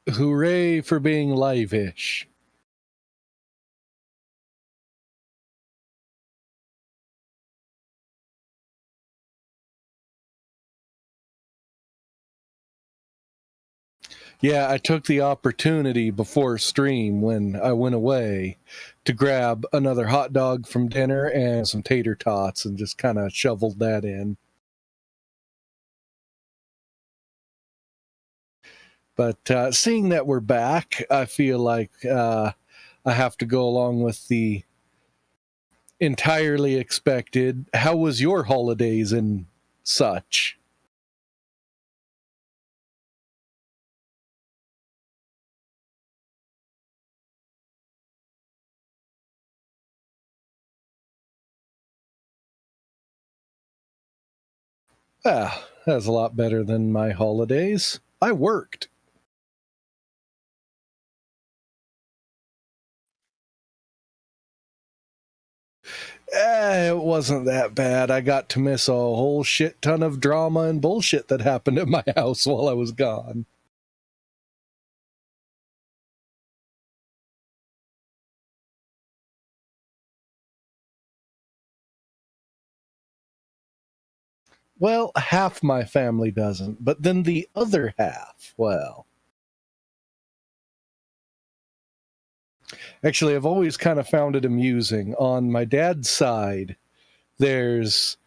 Hooray for being live-ish. Yeah, I took the opportunity before stream when I went away to grab another hot dog from dinner and some tater tots and just kind of shoveled that in. But seeing that we're back, I feel like I have to go along with the entirely expected. How was your holidays and such? Ah, that's a lot better than my holidays. I worked. It wasn't that bad. I got to miss a whole shit ton of drama and bullshit that happened at my house while I was gone. Well, half my family doesn't, but then the other half, well. Actually, I've always kind of found it amusing. On my dad's side, there's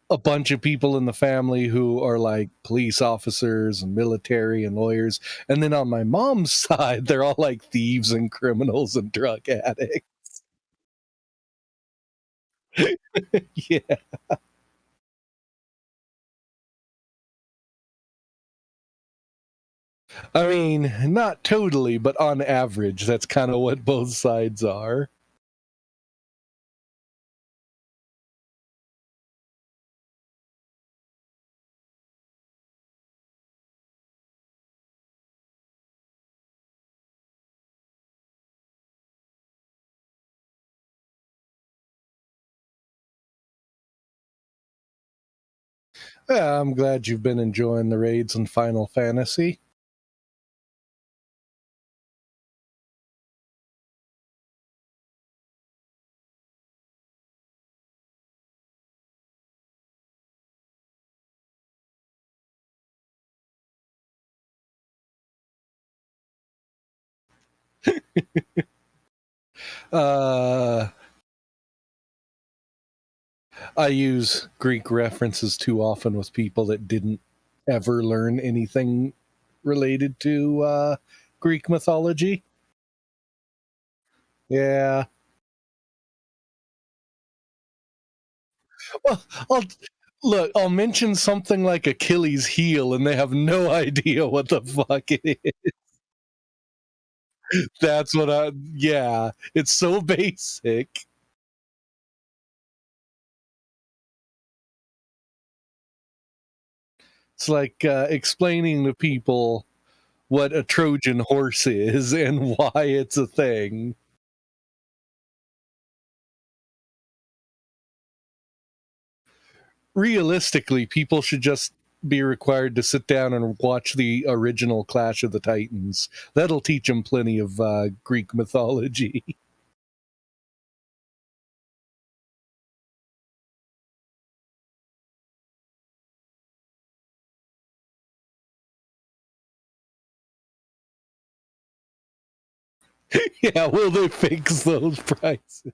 a bunch of people in the family who are like police officers and military and lawyers. And then on my mom's side, they're all like thieves and criminals and drug addicts. Yeah. I mean, not totally, but on average, that's kind of what both sides are. Yeah, I'm glad you've been enjoying the raids in Final Fantasy. Uh, I use Greek references too often with people that didn't ever learn anything related to Greek mythology. Yeah. Well, I'll mention something like Achilles' heel, and they have no idea what the fuck it is. That's what I. Yeah, it's so basic. It's like explaining to people what a Trojan horse is and why it's a thing. Realistically, people should just be required to sit down and watch the original Clash of the Titans. That'll teach them plenty of Greek mythology. Yeah, will they fix those prices?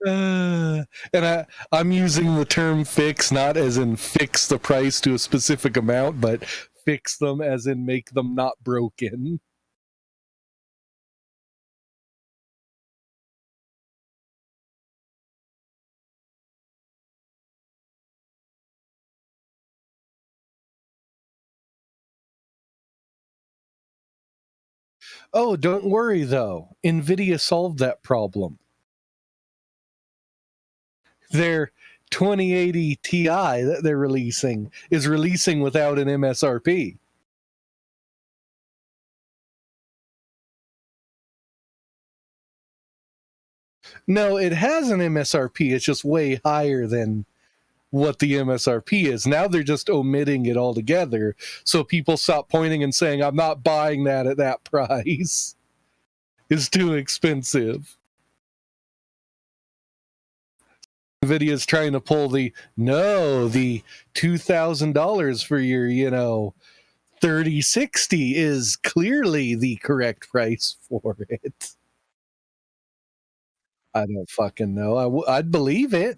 And I'm using the term fix not as in fix the price to a specific amount, but fix them as in make them not broken. Oh, don't worry though. NVIDIA solved that problem. Their 2080 Ti that they're releasing is releasing without an MSRP. No, it has an MSRP. It's just way higher than what the MSRP is. Now they're just omitting it altogether, so people stop pointing and saying, I'm not buying that at that price. It's too expensive. Nvidia's trying to pull the $2,000 for your 3060 is clearly the correct price for it. I don't fucking know. I'd believe it,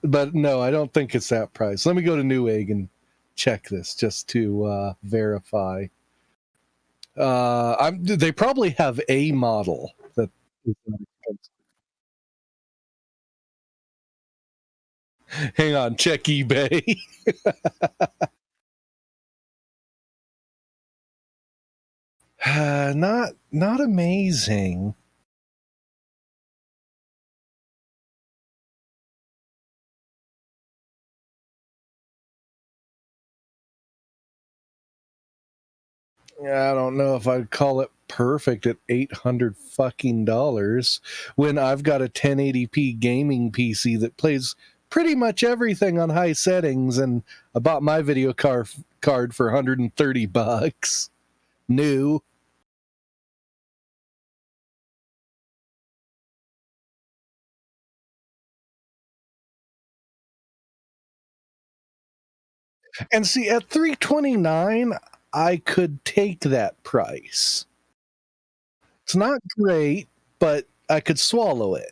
but no, I don't think it's that price. Let me go to Newegg and check this just to verify. They probably have a model that is not expensive. Hang on, check eBay. Not amazing. Yeah, I don't know if I'd call it perfect at $800 fucking dollars when I've got a 1080p gaming PC that plays pretty much everything on high settings, and I bought my video card for $130 new. And see, at $329, I could take that price. It's not great, but I could swallow it.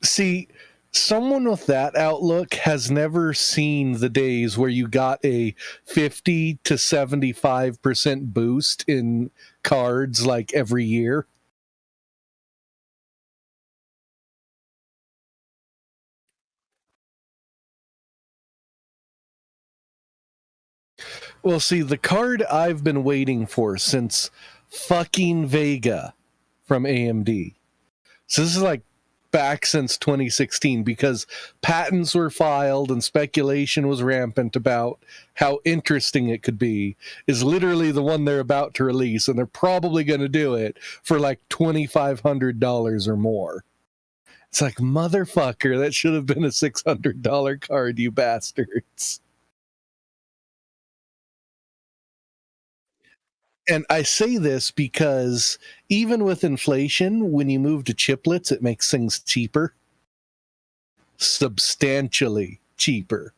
See, someone with that outlook has never seen the days where you got a 50 to 75% boost in cards like every year. Well, see, the card I've been waiting for since fucking Vega from AMD. So this is like back since 2016 because patents were filed and speculation was rampant about how interesting it could be, is literally the one they're about to release, and they're probably going to do it for like $2,500 or more. It's like, motherfucker, that should have been a $600 card, you bastards. And I say this because even with inflation, when you move to chiplets, it makes things cheaper, substantially cheaper.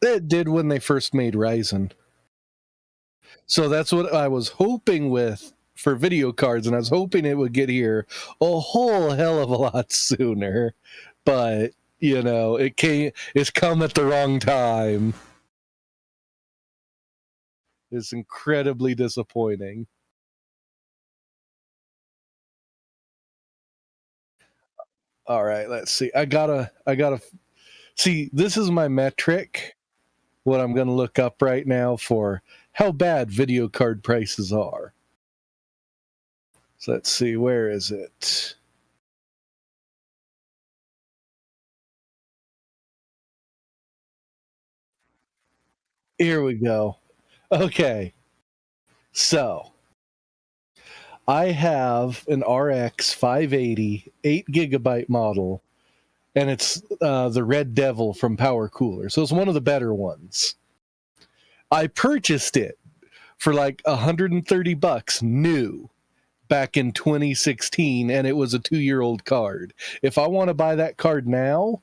It did when they first made Ryzen. So that's what I was hoping with for video cards, and I was hoping it would get here a whole hell of a lot sooner. But it's come at the wrong time. It's incredibly disappointing. All right, let's see. I gotta see. This is my metric. What I'm going to look up right now for how bad video card prices are. So let's see. Where is it? Here we go. Okay. So I have an RX 580 8 GB model, and it's the Red Devil from Power Cooler. So it's one of the better ones. I purchased it for like $130 new back in 2016, and it was a 2-year-old card. If I want to buy that card now,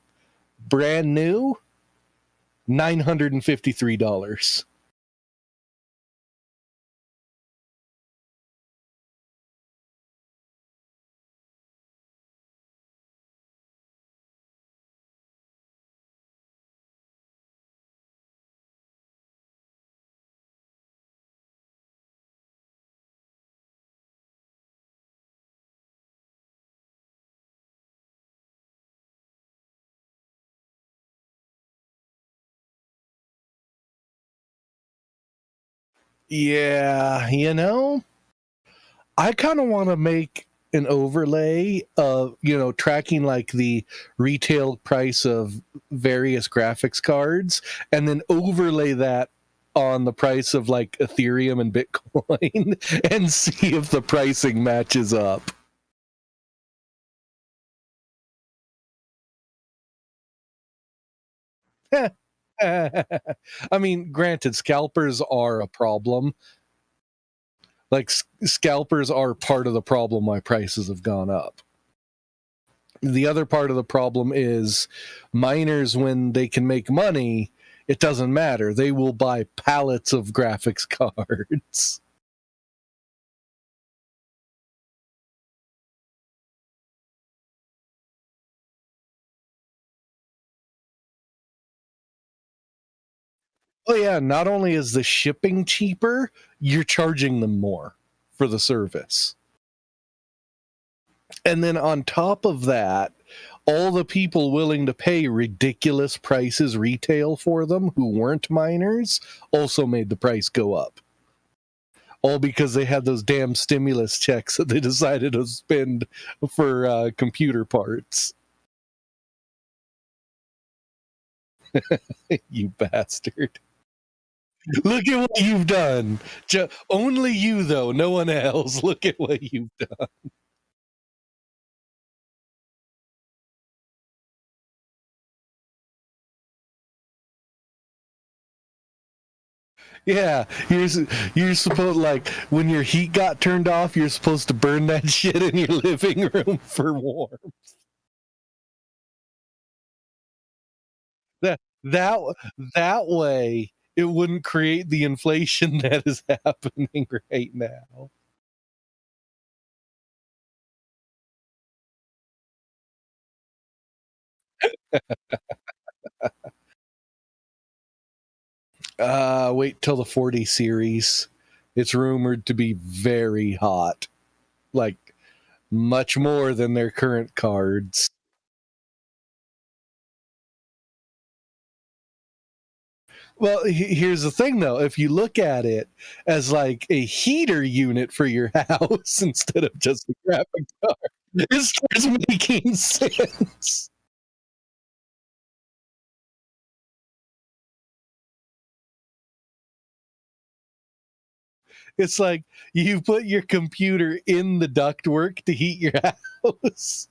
brand new, $953. Yeah, I kind of want to make an overlay of, tracking like the retail price of various graphics cards and then overlay that on the price of like Ethereum and Bitcoin and see if the pricing matches up. I mean, granted, scalpers are a problem. Like, scalpers are part of the problem why prices have gone up. The other part of the problem is miners, when they can make money, it doesn't matter. They will buy pallets of graphics cards. Oh, yeah. Not only is the shipping cheaper, you're charging them more for the service. And then on top of that, all the people willing to pay ridiculous prices retail for them who weren't miners also made the price go up. All because they had those damn stimulus checks that they decided to spend for computer parts. You bastard. Look at what you've done. Only you, though, no one else. Look at what you've done. Yeah, you're supposed, like, when your heat got turned off, you're supposed to burn that shit in your living room for warmth. That that way it wouldn't create the inflation that is happening right now. Wait till the 40 series. It's rumored to be very hot, like much more than their current cards. Well, here's the thing though. If you look at it as like a heater unit for your house instead of just a graphic card, it starts making sense. It's like you put your computer in the ductwork to heat your house.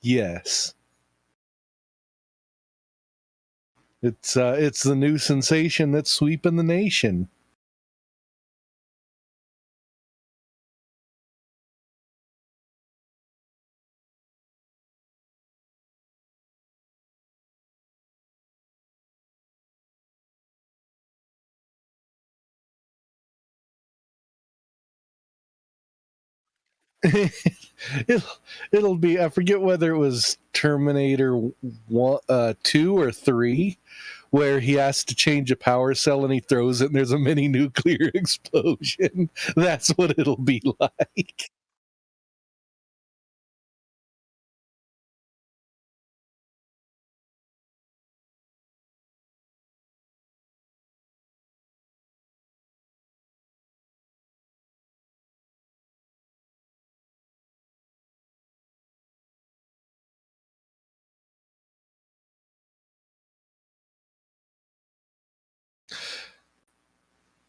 Yes. It's the new sensation that's sweeping the nation. it'll, it'll be, I forget whether it was Terminator 2 or 3, where he has to change a power cell and he throws it and there's a mini nuclear explosion. That's what it'll be like.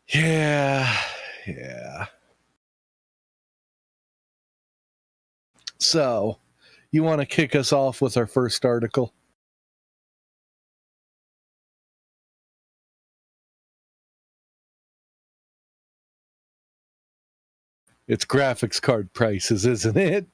Yeah. Yeah. So, you want to kick us off with our first article? It's graphics card prices, isn't it?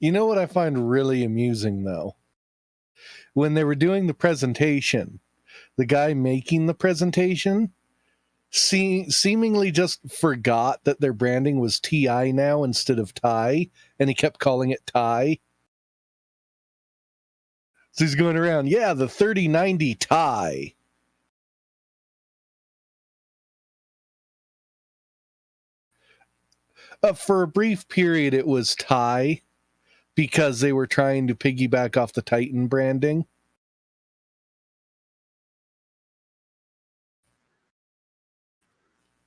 You know what I find really amusing though? When they were doing the presentation, the guy making the presentation seemingly just forgot that their branding was TI now instead of Thai, and he kept calling it Thai. So he's going around, yeah, the 3090 Thai. For a brief period, it was Thai because they were trying to piggyback off the Titan branding.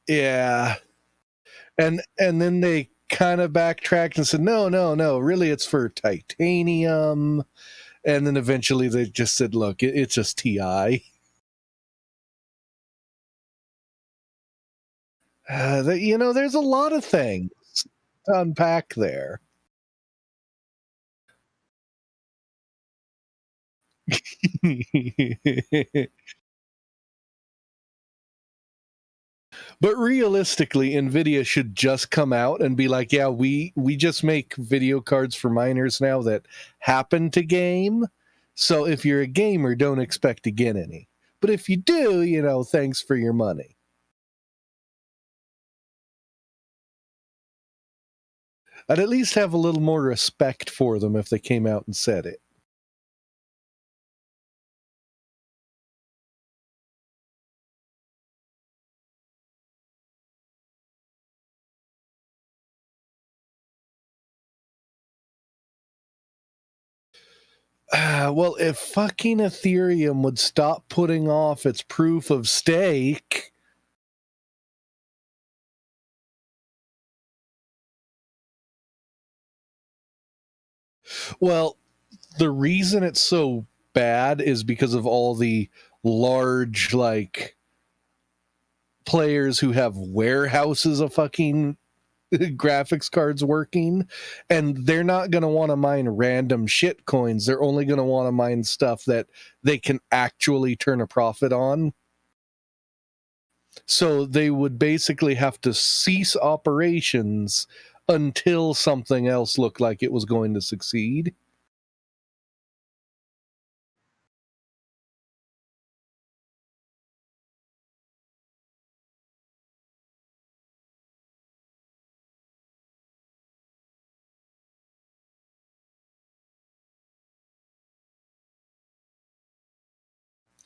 Yeah. And then they kind of backtracked and said, no, no, no, really it's for titanium. And then eventually they just said, look, it's just TI. There's a lot of things to unpack there. But realistically, Nvidia should just come out and be like, yeah, we just make video cards for miners now that happen to game. So if you're a gamer, don't expect to get any. But if you do, thanks for your money. I'd at least have a little more respect for them if they came out and said it. Well, if fucking Ethereum would stop putting off its proof of stake. Well, the reason it's so bad is because of all the large, like, players who have warehouses of fucking graphics cards working, and they're not going to want to mine random shit coins. They're only going to want to mine stuff that they can actually turn a profit on. So they would basically have to cease operations until something else looked like it was going to succeed.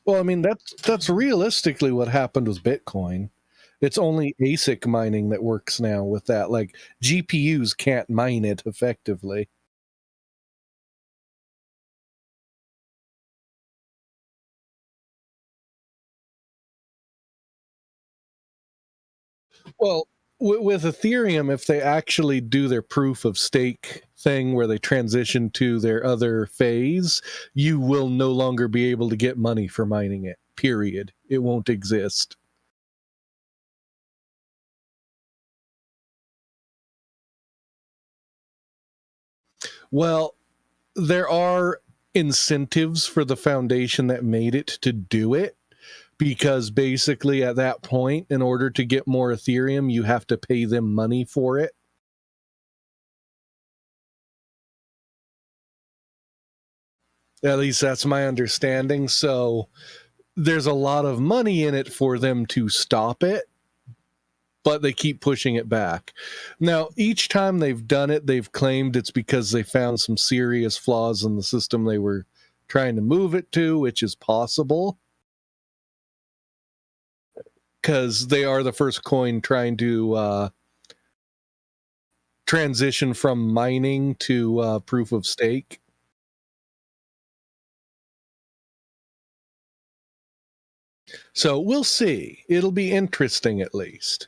Well, I mean, that's realistically what happened with Bitcoin. It's only ASIC mining that works now with that. Like, GPUs can't mine it effectively. Well, with Ethereum, if they actually do their proof of stake thing where they transition to their other phase, you will no longer be able to get money for mining it. Period. It won't exist. Well, there are incentives for the foundation that made it to do it, because basically at that point, in order to get more Ethereum, you have to pay them money for it. At least that's my understanding. So there's a lot of money in it for them to stop it, but they keep pushing it back. Now, each time they've done it, they've claimed it's because they found some serious flaws in the system they were trying to move it to, which is possible because they are the first coin trying to transition from mining to proof of stake. So we'll see. It'll be interesting at least.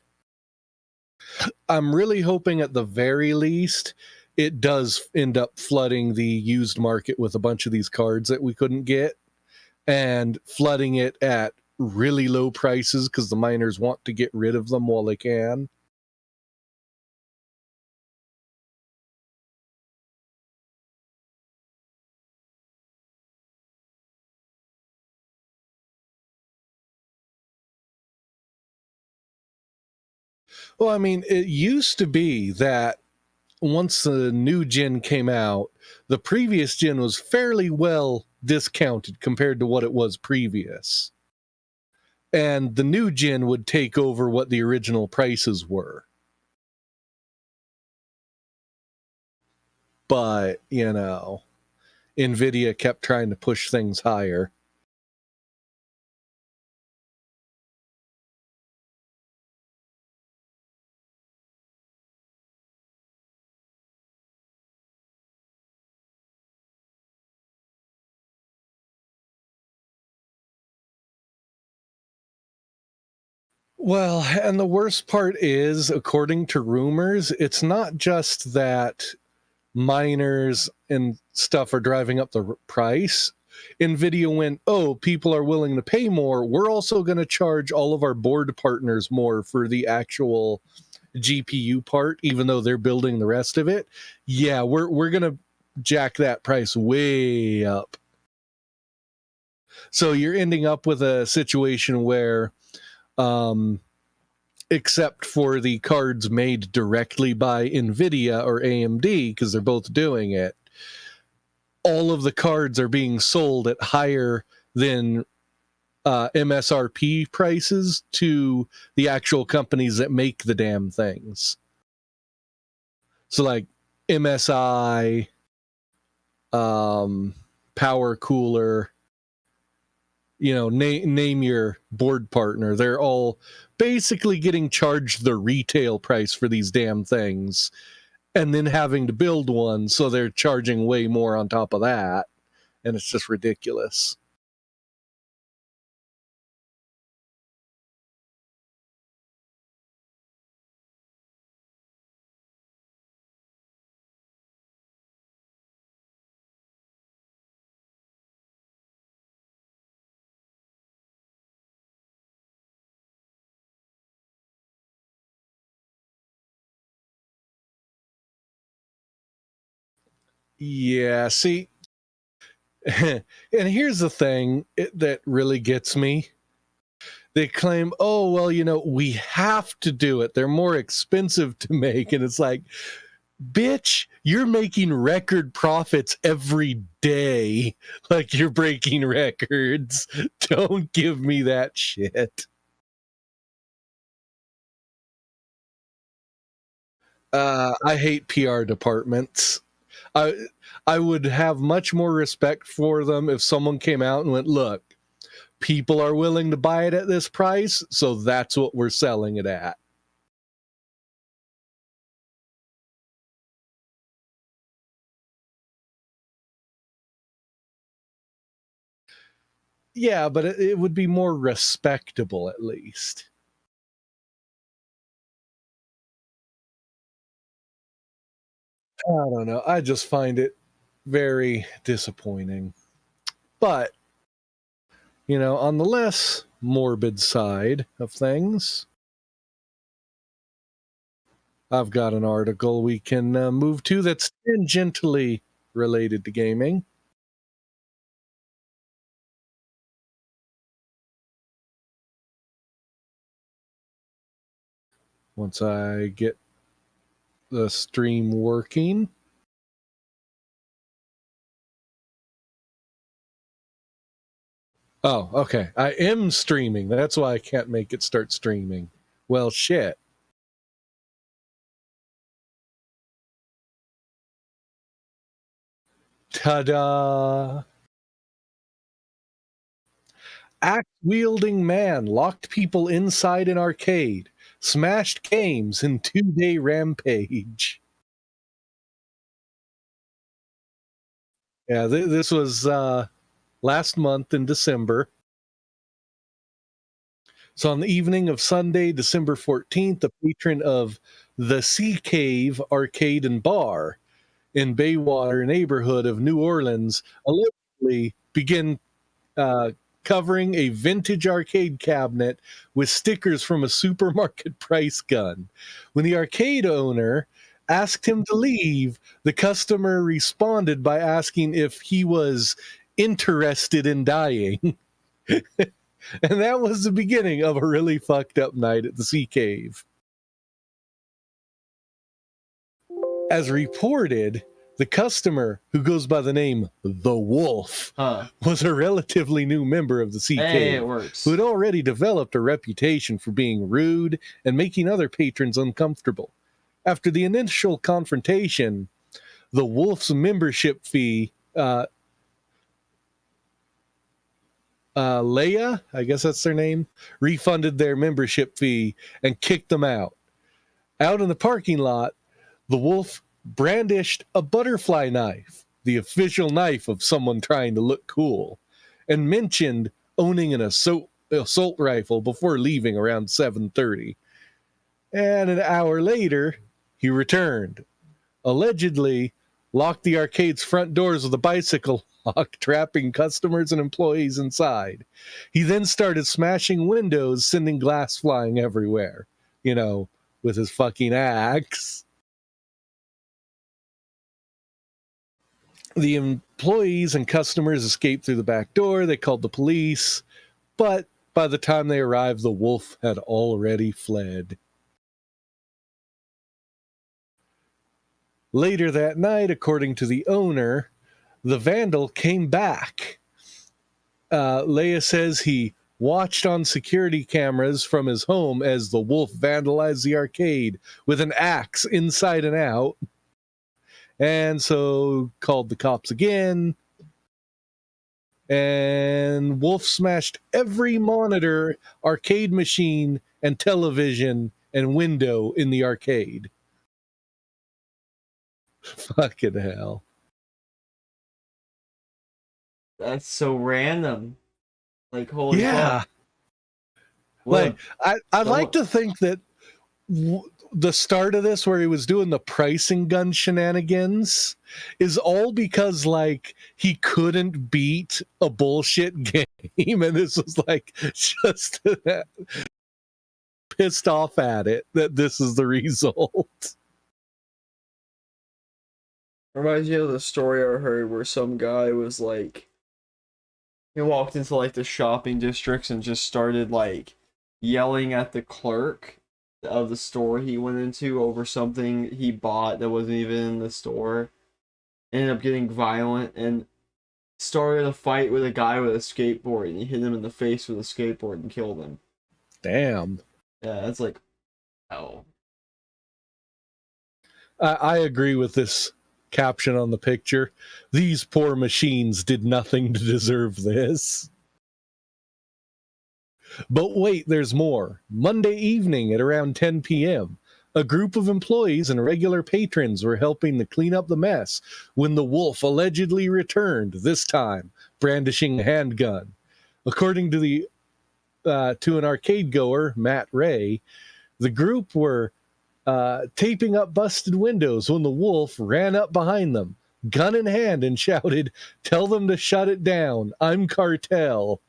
I'm really hoping at the very least it does end up flooding the used market with a bunch of these cards that we couldn't get, and flooding it at really low prices because the miners want to get rid of them while they can. Well, I mean, it used to be that once the new gen came out, the previous gen was fairly well discounted compared to what it was previous. And the new gen would take over what the original prices were. But, Nvidia kept trying to push things higher. Well, and the worst part is, according to rumors, it's not just that miners and stuff are driving up the price. Nvidia went, oh, people are willing to pay more. We're also going to charge all of our board partners more for the actual GPU part, even though they're building the rest of it. Yeah, we're going to jack that price way up. So you're ending up with a situation where, except for the cards made directly by Nvidia or AMD, because they're both doing it, all of the cards are being sold at higher than MSRP prices to the actual companies that make the damn things. So like MSI, Power Cooler, name your board partner. They're all basically getting charged the retail price for these damn things and then having to build one. So they're charging way more on top of that. And it's just ridiculous. Yeah, see, and here's the thing that really gets me. They claim, oh, well, we have to do it. They're more expensive to make. And it's like, bitch, you're making record profits every day. Like you're breaking records. Don't give me that shit. I hate PR departments. I I would have much more respect for them if someone came out and went, look, people are willing to buy it at this price, so that's what we're selling it at. Yeah, but it would be more respectable at least. I don't know. I just find it very disappointing. But, on the less morbid side of things, I've got an article we can move to that's tangentially related to gaming. Once I get the stream working. Oh, okay. I am streaming. That's why I can't make it start streaming. Well, shit. Ta-da! Axe-wielding man locked people inside an arcade, smashed games in 2-day rampage. Yeah, this was last month in December. So on the evening of Sunday, December 14th, a patron of the Sea Cave Arcade and Bar in Baywater neighborhood of New Orleans allegedly began uh, covering a vintage arcade cabinet with stickers from a supermarket price gun. When the arcade owner asked him to leave, the customer responded by asking if he was interested in dying. And that was the beginning of a really fucked up night at the Sea Cave. As reported, the customer, who goes by the name The Wolf, was a relatively new member of the CK, Hey, it works. who had already developed a reputation for being rude and making other patrons uncomfortable. After the initial confrontation, the Wolf's membership fee, Leia, I guess that's their name, refunded their membership fee and kicked them out. Out in the parking lot, the Wolf brandished a butterfly knife, the official knife of someone trying to look cool, and mentioned owning an assault rifle before leaving around 7:30. And an hour later, he returned, allegedly locked the arcade's front doors with a bicycle lock, trapping customers and employees inside. He then started smashing windows, sending glass flying everywhere, with his fucking axe. The employees and customers escaped through the back door. They called the police, but by the time they arrived, the Wolf had already fled. Later that night, according to the owner, the vandal came back. Leia says he watched on security cameras from his home as the Wolf vandalized the arcade with an axe inside and out. And so called the cops again. And Wolf smashed every monitor, arcade machine, and television and window in the arcade. Fucking hell. That's so random. Like, holy fuck. Like, I'd like to think that the start of this, where he was doing the pricing gun shenanigans, is all because, like, he couldn't beat a bullshit game, and this was, like, just pissed off at it that this is the result. Reminds me of the story I heard where some guy was like, he walked into like the shopping districts and just started like yelling at the clerk of the store he went into over something he bought that wasn't even in the store. Ended up getting violent and started a fight with a guy with a skateboard, and he hit him in the face with a skateboard and killed him. Damn. Yeah, that's like, oh. I agree with this caption on the picture. These poor machines did nothing to deserve this. But wait, there's more. Monday evening at around 10 p.m., a group of employees and regular patrons were helping to clean up the mess when the Wolf allegedly returned, this time brandishing a handgun. According to an arcade goer, Matt Ray, the group were taping up busted windows when the Wolf ran up behind them, gun in hand, and shouted, "Tell them to shut it down. I'm cartel."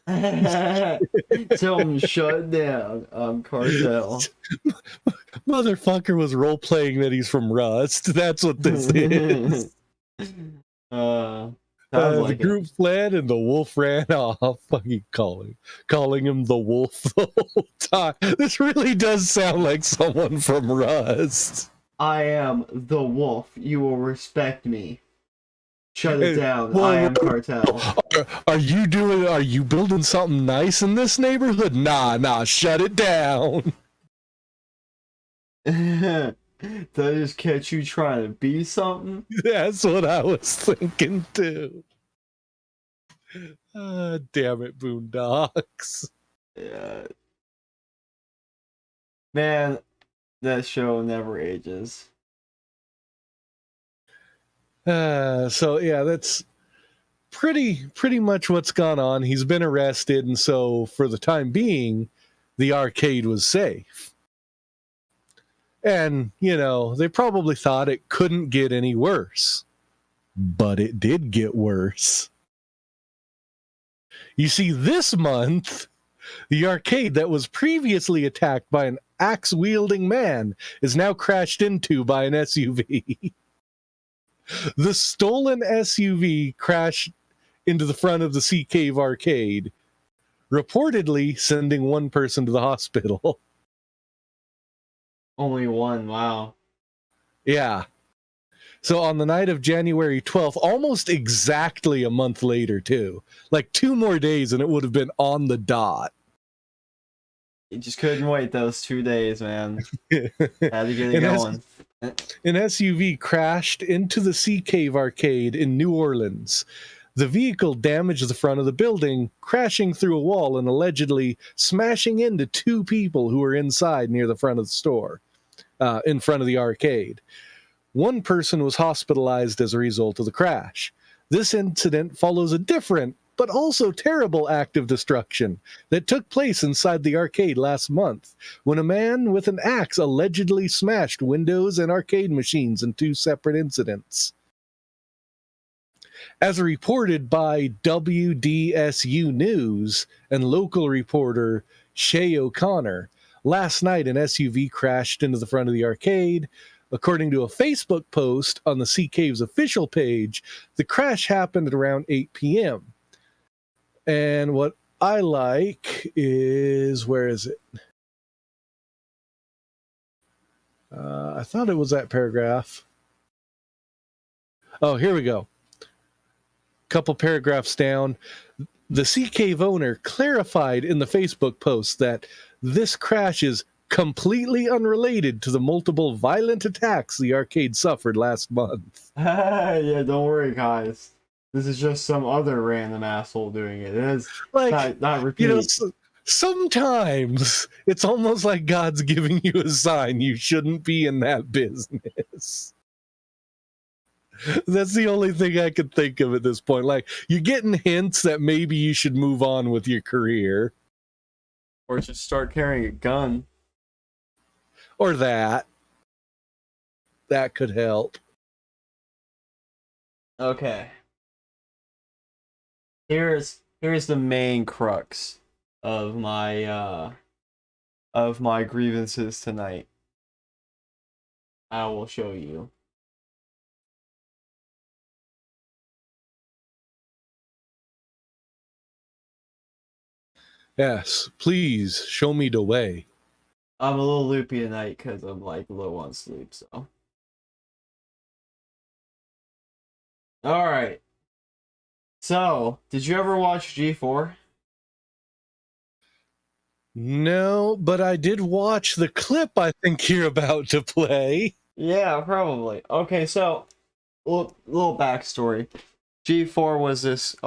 Tell him shut down. I'm cartel. Motherfucker was role-playing that he's from Rust. That's what this is. The group fled and the Wolf ran off. Fucking calling him the Wolf the whole time. This really does sound like someone from Rust. I am the Wolf. You will respect me. Shut it down. I am cartel. Are you building something nice in this neighborhood? Nah, shut it down. Did I just catch you trying to be something? That's what I was thinking too. Damn it, Boondocks. Yeah. Man, that show never ages. So yeah, that's pretty much what's gone on. He's been arrested, and so for the time being, the arcade was safe. And, they probably thought it couldn't get any worse. But it did get worse. You see, this month, the arcade that was previously attacked by an axe-wielding man is now crashed into by an SUV. The stolen SUV crashed into the front of the Sea Cave arcade, reportedly sending one person to the hospital. Only one, wow. Yeah. So on the night of January 12th, almost exactly a month later, too, like 2 more days and it would have been on the dot. You just couldn't wait those 2 days, man. Had to get it an, going. an SUV crashed into the Sea Cave arcade in New Orleans. The vehicle damaged the front of the building, crashing through a wall and allegedly smashing into 2 people who were inside near the front of the store, in front of the arcade. 1 person was hospitalized as a result of the crash. This incident follows a different, but also terrible act of destruction that took place inside the arcade last month, when a man with an axe allegedly smashed windows and arcade machines in 2 separate incidents. As reported by WDSU News and local reporter Shay O'Connor, last night an SUV crashed into the front of the arcade. According to a Facebook post on the Sea Cave's official page, the crash happened at around 8 p.m. And what I like is, where is it? I thought it was that paragraph. Oh, here we go. Couple paragraphs down. The Sea Cave owner clarified in the Facebook post that this crash is completely unrelated to the multiple violent attacks the arcade suffered last month. Yeah, don't worry, guys. This is just some other random asshole doing it. It is Like, not repeat. Sometimes it's almost like God's giving you a sign you shouldn't be in that business. That's the only thing I could think of at this point. Like, you're getting hints that maybe you should move on with your career. Or just start carrying a gun. Or that. That could help. Okay. Here's the main crux of my grievances tonight. I will show you. Yes, please show me the way. I'm a little loopy tonight because I'm like low on sleep, so. Alright. So, did you ever watch G4? No, but I did watch the clip I think you're about to play. Yeah, probably. Okay, so little backstory. G4 was this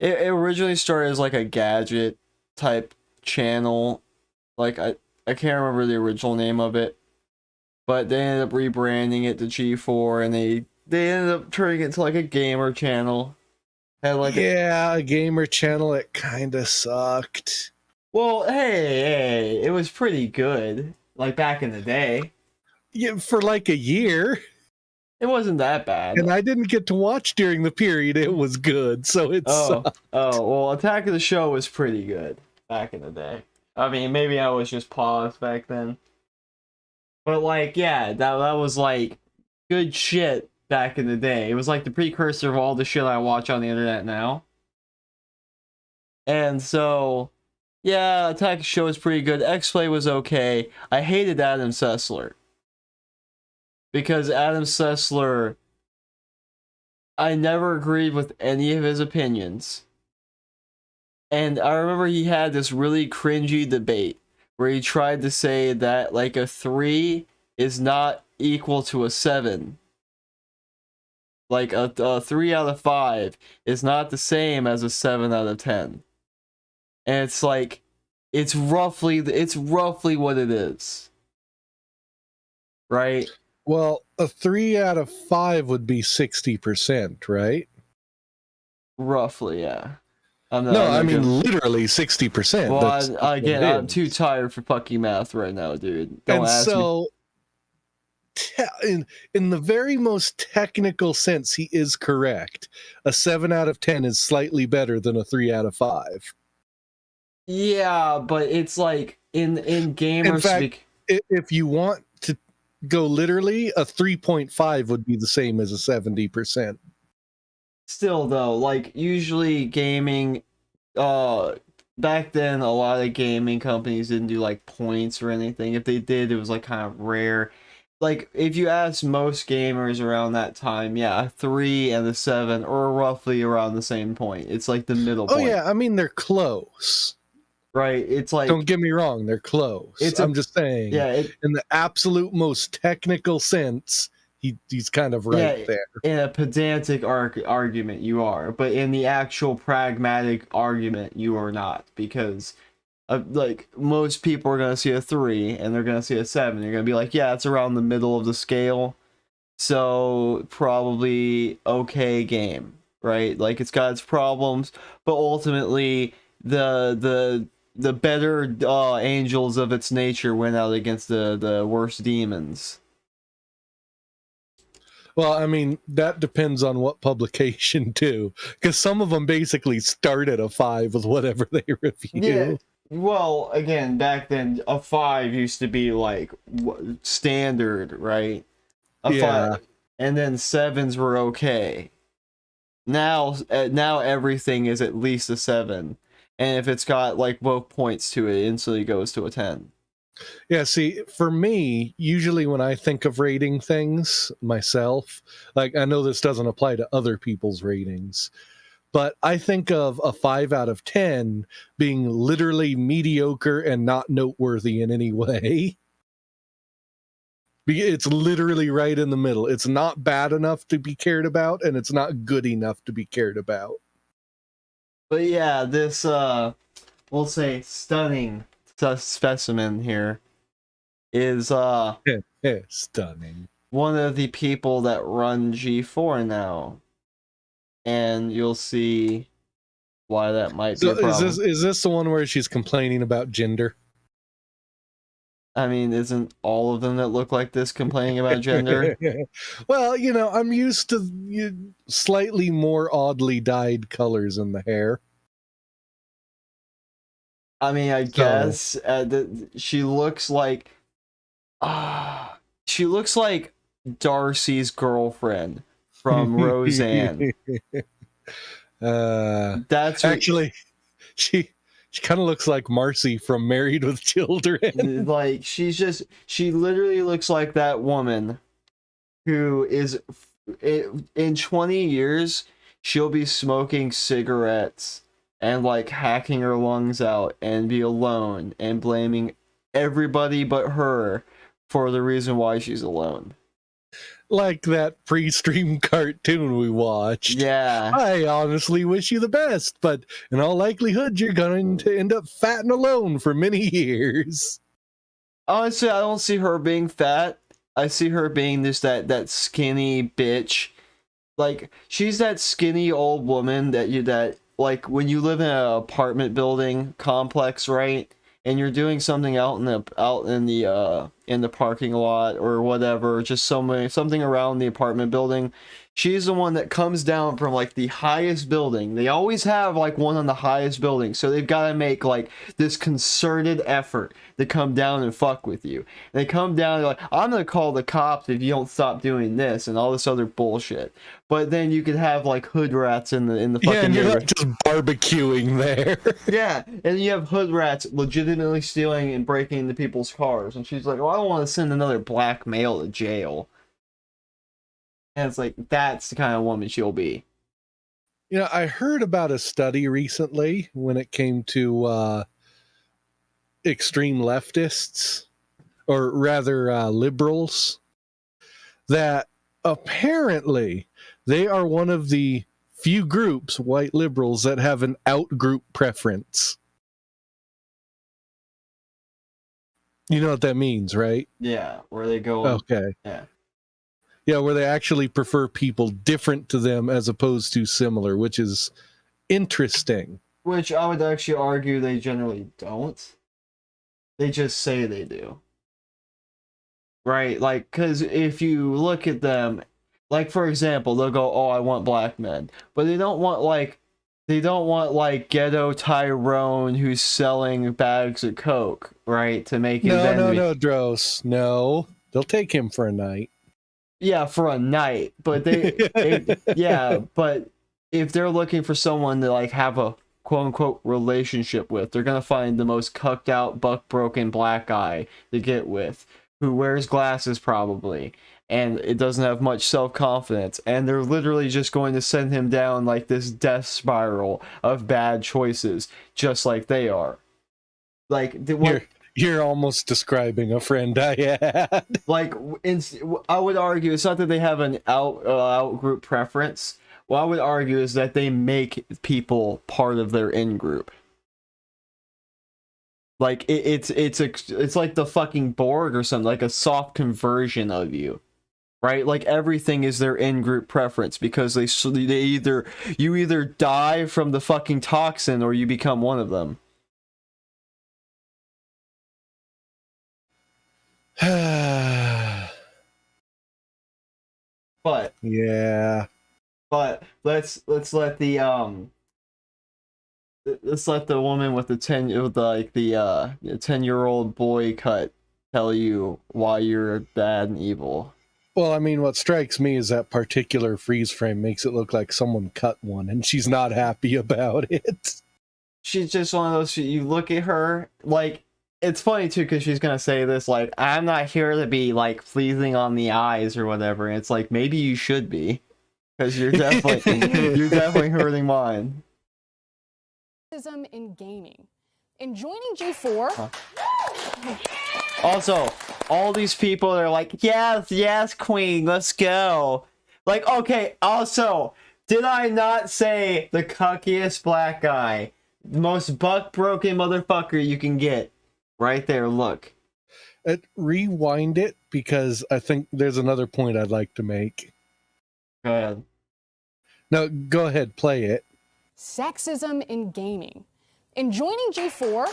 it originally started as like a gadget type channel. Like I can't remember the original name of it, but they ended up rebranding it to G4 and they ended up turning it into like a gamer channel. Had like a gamer channel. It kind of sucked. Well, hey, it was pretty good. Like back in the day. Yeah, for like a year. It wasn't that bad. And I didn't get to watch during the period it was good, so it sucked. Oh, well, Attack of the Show was pretty good back in the day. I mean, maybe I was just paused back then. But, like, yeah, that was, like, good shit back in the day. It was, like, the precursor of all the shit I watch on the internet now. And so, yeah, Attack of the Show was pretty good. X-Play was okay. I hated Adam Sessler. Because Adam Sessler, I never agreed with any of his opinions. And I remember he had this really cringy debate where he tried to say that like a 3 is not equal to a 7. Like a 3 out of 5 is not the same as a 7 out of 10. And it's like, it's roughly what it is. Right? Well, a 3 out of 5 would be 60%, right? Roughly, yeah. I mean literally 60%. Well, I'm too tired for fucking math right now, dude. Don't ask me. In the very most technical sense, he is correct. A 7 out of 10 is slightly better than a 3 out of 5. Yeah, but it's like in gamer speak. If you want to go literally, a 3.5 would be the same as a 70%. Still though, like usually gaming back then a lot of gaming companies didn't do like points or anything. If they did, it was like kind of rare. like if you ask most gamers around that time, yeah, a 3 and a 7 are roughly around the same point. It's like the middle Oh point. yeah, I mean they're close. Right? It's Don't like get me wrong, they're close. it's I'm a just saying, yeah, in the absolute most technical sense, he's kind of right yeah, there. in a pedantic argument you are, but in the actual pragmatic argument you are not, because like most people are gonna see a 3 and they're gonna see a 7. You're gonna be like, yeah, it's around the middle of the scale, so probably okay game, right? Like it's got its problems, but ultimately the better angels of its nature went out against the worst demons. Well, I mean, that depends on what publication too, because some of them basically start at a 5 with whatever they Yeah. review. Well, again, back then a 5 used to be like standard, right? A Yeah. 5, and then 7s were okay. Now everything is at least a 7, and if it's got like both points to it, it instantly goes to a 10. Yeah, see, for me, usually when I think of rating things myself, like I know this doesn't apply to other people's ratings, but I think of a 5 out of 10 being literally mediocre and not noteworthy in any way. It's literally right in the middle. It's not bad enough to be cared about, and it's not good enough to be cared about. But yeah, this we'll say stunning specimen here is Stunning. one of the people that run G4 now, and you'll see why that might be So a problem. is this the one where she's complaining about gender? I mean, isn't all of them that look like this complaining about gender? Well, you know, I'm used to slightly more oddly dyed colors in the hair. I mean, I So guess she looks like she looks like Darcy's girlfriend from Roseanne. That's what, actually she kind of looks like Marcy from Married with Children. like she literally looks like that woman who is in 20 years she'll be smoking cigarettes and like hacking her lungs out and be alone and blaming everybody but her for the reason why she's alone. Like that pre-stream cartoon we watched. Yeah. I honestly wish you the best, but in all likelihood you're going to end up fat and alone for many years. Honestly, I don't see her being fat. I see her being just that skinny bitch. Like she's that skinny old woman that like when you live in an apartment building complex, right? And you're doing something out in the parking lot or whatever, just something around the apartment building. She's the one that comes down from like the highest building. They always have like one on the highest building, so they've got to make like this concerted effort to come down and fuck with you. And they come down, they're like, I'm gonna call the cops if you don't stop doing this and all this other bullshit. But then you could have like hood rats in the fucking Yeah, and you're not neighborhood. just barbecuing there. Yeah, and you have hood rats legitimately stealing and breaking into people's cars, and she's like, "Well, I don't want to send another black male to jail." And it's like that's the kind of woman she'll be. You know, I heard about a study recently when it came to extreme leftists, or rather liberals, that apparently they are one of the few groups, white liberals, that have an out-group preference. You know what that means, right? Yeah, where they go. Okay. Yeah. Yeah, where they actually prefer people different to them as opposed to similar, which is interesting. Which I would actually argue they generally don't. They just say they do. Right? Like, because if you look at them, like, for example, they'll go, oh, I want black men. But they don't want, like, ghetto Tyrone who's selling bags of Coke, right? To make him No, Dros. No. They'll take him for a night. Yeah, for a night. But but if they're looking for someone to, like, have a quote-unquote relationship with, they're gonna find the most cucked out, buck-broken black guy to get with, who wears glasses probably, and it doesn't have much self-confidence, and they're literally just going to send him down like this death spiral of bad choices, just like they are. Like you're almost describing a friend I had. Like, I would argue it's not that they have an out group preference. What I would argue is that they make people part of their in group. Like it's like the fucking Borg or something, like a soft conversion of you, right? Like everything is their in group preference because you either die from the fucking toxin or you become one of them. But yeah, but let's let the woman with the 10-year-old boy cut tell you why you're bad and evil. Well, I mean, what strikes me is that particular freeze frame makes it look like someone cut one, and she's not happy about it. She's just one of those. You look at her like. It's funny too because she's gonna say this like, I'm not here to be like pleasing on the eyes or whatever, and it's like maybe you should be, because you're definitely hurting mine. In gaming, in joining G4. Also, all these people are like, yes, queen, let's go. Like, okay. Also, did I not say the cuckiest black guy, the most buck broken motherfucker you can get? Right there, look. Rewind it, because I think there's another point I'd like to make. Go ahead. No, go ahead, play it. Sexism in gaming. In joining G4...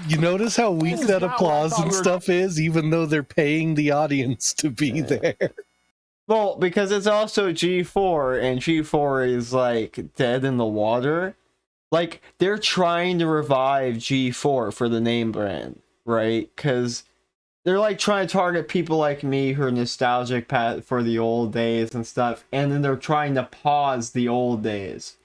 You notice how weak that applause and stuff is, even though they're paying the audience to be there? Well, because it's also G4, and G4 is, like, dead in the water. Like, they're trying to revive G4 for the name brand, right? Because they're, like, trying to target people like me who are nostalgic for the old days and stuff, and then they're trying to pause the old days.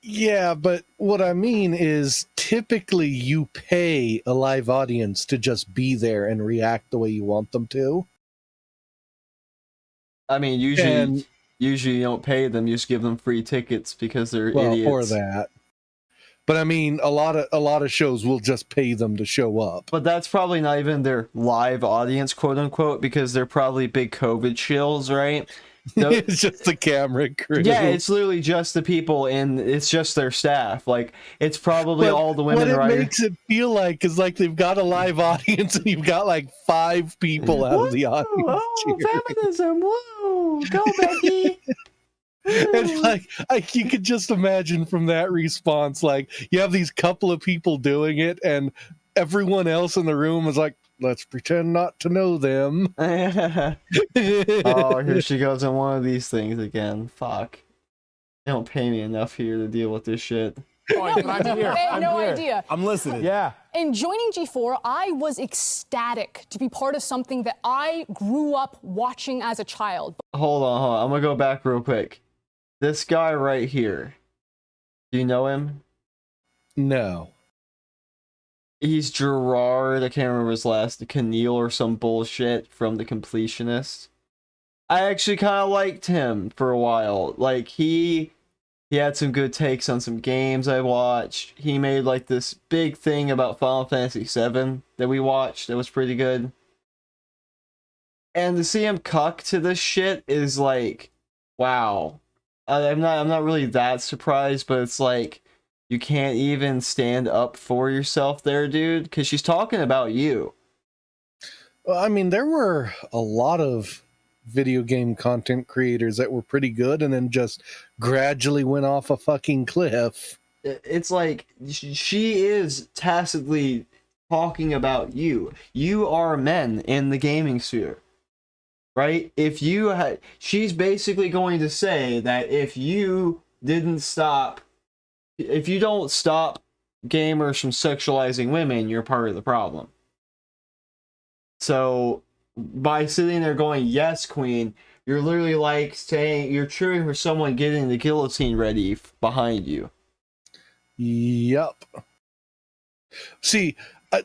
Yeah, but what I mean is, typically you pay a live audience to just be there and react the way you want them to. I mean, usually you don't pay them, you just give them free tickets because they're idiots. Or that. But I mean, a lot of shows will just pay them to show up. But that's probably not even their live audience, quote unquote, because they're probably big COVID shills, right? It's just the camera crew. Yeah, it's literally just the people, and it's just their staff. Like, it's probably all the women. What it makes it feel like is like they've got a live audience, and you've got like 5 people out of the audience. Oh, feminism! Whoa, go Becky! And like you could just imagine from that response, like you have these couple of people doing it, and everyone else in the room is like, let's pretend not to know them. Oh, here she goes on one of these things again. Fuck. They don't pay me enough here to deal with this shit. Oh, I'm here. I had no idea. I'm listening. Yeah. In joining G4, I was ecstatic to be part of something that I grew up watching as a child. Hold on. I'm gonna go back real quick. This guy right here. Do you know him? No. He's Gerard, I can't remember his last, Keneal or some bullshit from The Completionist. I actually kind of liked him for a while. Like, he had some good takes on some games I watched. He made, like, this big thing about Final Fantasy VII that we watched that was pretty good. And to see him cuck to this shit is, like, wow. I'm not really that surprised, but it's like, you can't even stand up for yourself there, dude, because she's talking about you. Well, I mean, there were a lot of video game content creators that were pretty good and then just gradually went off a fucking cliff. It's like, she is tacitly talking about you. You are men in the gaming sphere, right? If you had, she's basically going to say that if you don't stop gamers from sexualizing women, you're part of the problem. So by sitting there going, yes, queen, you're literally like saying, you're cheering for someone getting the guillotine ready behind you. Yup. See,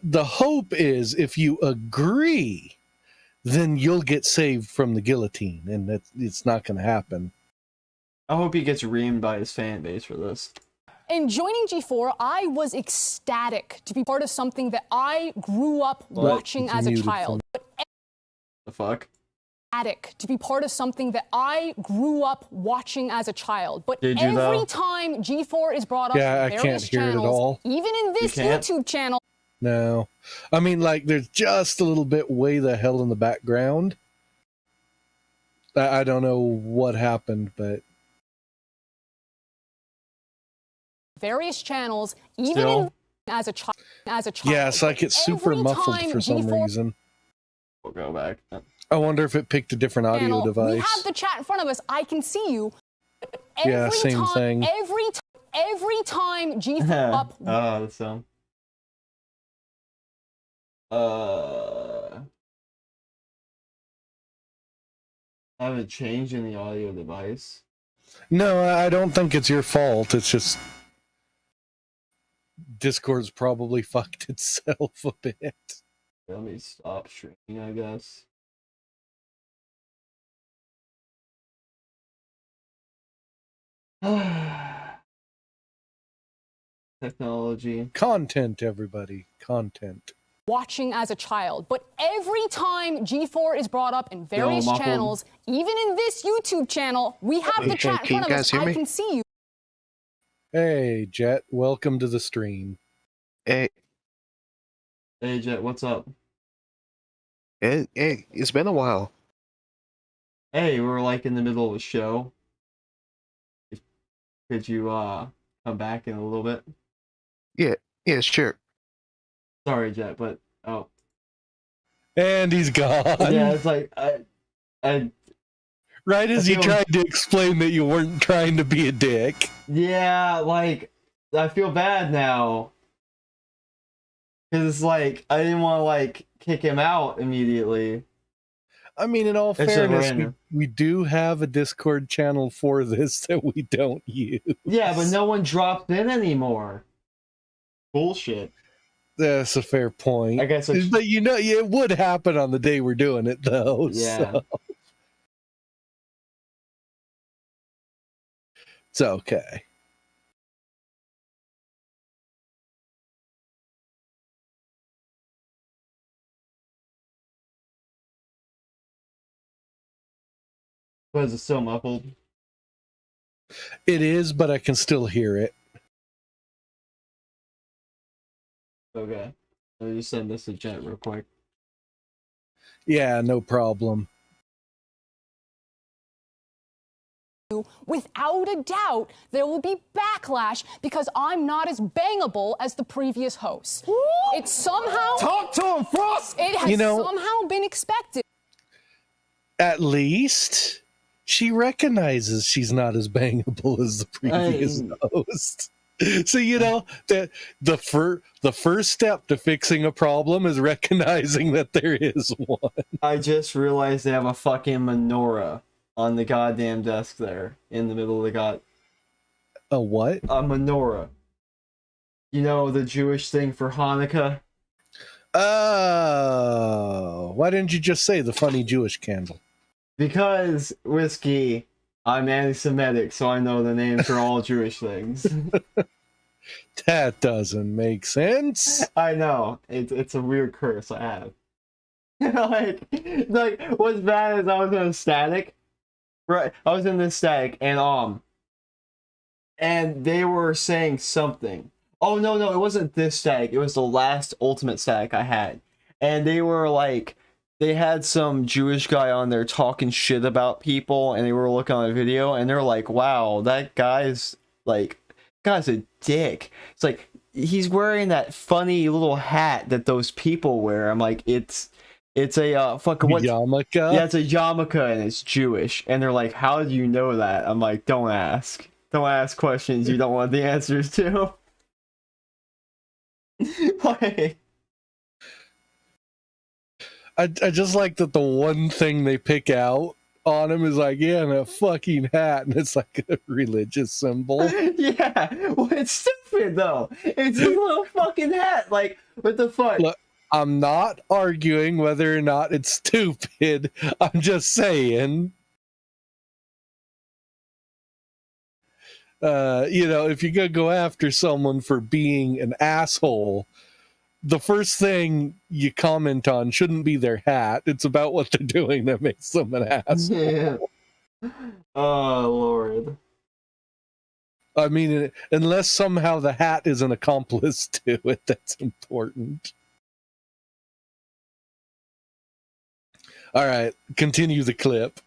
the hope is if you agree, then you'll get saved from the guillotine, and it's not going to happen. I hope he gets reamed by his fan base for this. In joining G4, I was ecstatic to be part of something that I grew up watching as a child. The fuck? To be part of something that I grew up watching as a child. But Did you, every though? time G4 is brought up Yeah, in I various can't hear it at channels, all. even in this YouTube channel. No. I mean, like, there's just a little bit way the hell in the background. I don't know what happened, but... Various channels, even Still? as a child. Yeah, it's like it's super Every muffled time for some G4 reason. We'll go back. I wonder if it picked a different audio channel, device. we have the chat in front of us. I can see you. Yeah, same thing. Every time G4 up. Oh, the sound. Have a change in the audio device. No, I don't think it's your fault. It's just Discord's probably fucked itself a bit. Let me stop streaming, I guess. Technology. Content, everybody. Content. Watching as a child, but every time G4 is brought up in various muffled. channels, even in this YouTube channel, we have the chat in front of us. I can see you. Hey, Jet. Welcome to the stream. Hey, Hey, Jet, what's up? it's been a while. Hey, we're like in the middle of a show. Could you come back in a little bit? Yeah, sure. Sorry, Jet, but oh And he's gone. yeah, it's like I Right as I you feel- tried to explain that you weren't trying to be a dick. yeah, like I feel bad now. Cause it's like I didn't want to like kick him out immediately. I mean, in all It's a fairness, random. we do have a Discord channel for this that we don't use. Yeah, but no one drops in anymore. Bullshit. That's a fair point. I guess it's, But you know, it would happen on the day we're doing it, though. yeah. So. It's okay. But is it still muffled? It is, but I can still hear it. Okay. Let me just send this to Jet real quick. Yeah, no problem. Without a doubt, there will be backlash because I'm not as bangable as the previous host. It's somehow Talk to him, Frost! it has You know- somehow been expected. At least she recognizes she's not as bangable as the previous host. So you know that the first step to fixing a problem is recognizing that there is one. I just realized they have a fucking menorah on the goddamn desk there in the middle of the A what? a menorah. You know the Jewish thing for Hanukkah? Oh, why didn't you just say the funny Jewish candle? Because Whiskey, I'm anti-Semitic, so I know the name for all Jewish things. That doesn't make sense. I know. It's a weird curse I have. like what's bad is I was in a static. Right. I was in this static and they were saying something. Oh no, it wasn't this static. It was the last ultimate static I had. And they were like they had some Jewish guy on there talking shit about people and they were looking on a video and they're like, wow, that guy's a dick. It's like he's wearing that funny little hat that those people wear. I'm like, it's a fucking what? Yarmulke? Yeah, it's a yarmulke and it's Jewish. And they're like, how do you know that? I'm like, don't ask. Don't ask questions you don't want the answers to. Like, I just like that the one thing they pick out on him is like, yeah, and a fucking hat, and it's like a religious symbol. Yeah, well, it's stupid though. It's a little fucking hat. Like, what the fuck? Look, I'm not arguing whether or not it's stupid. I'm just saying, if you're gonna go after someone for being an asshole, the first thing you comment on shouldn't be their hat. It's about what they're doing that makes them an asshole. Yeah. Oh Lord. I mean, unless somehow the hat is an accomplice to it, that's important. All right, continue the clip.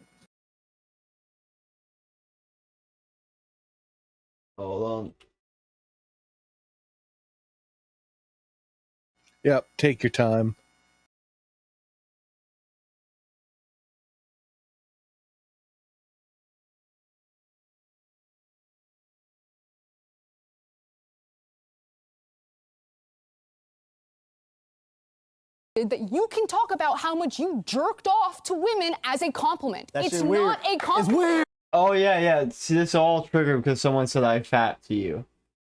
Hold on. Yep, take your time. That you can talk about how much you jerked off to women as a compliment. That It's shit not weird. a It's compliment. weird. Oh yeah. See, this all triggered because someone said I fat to you.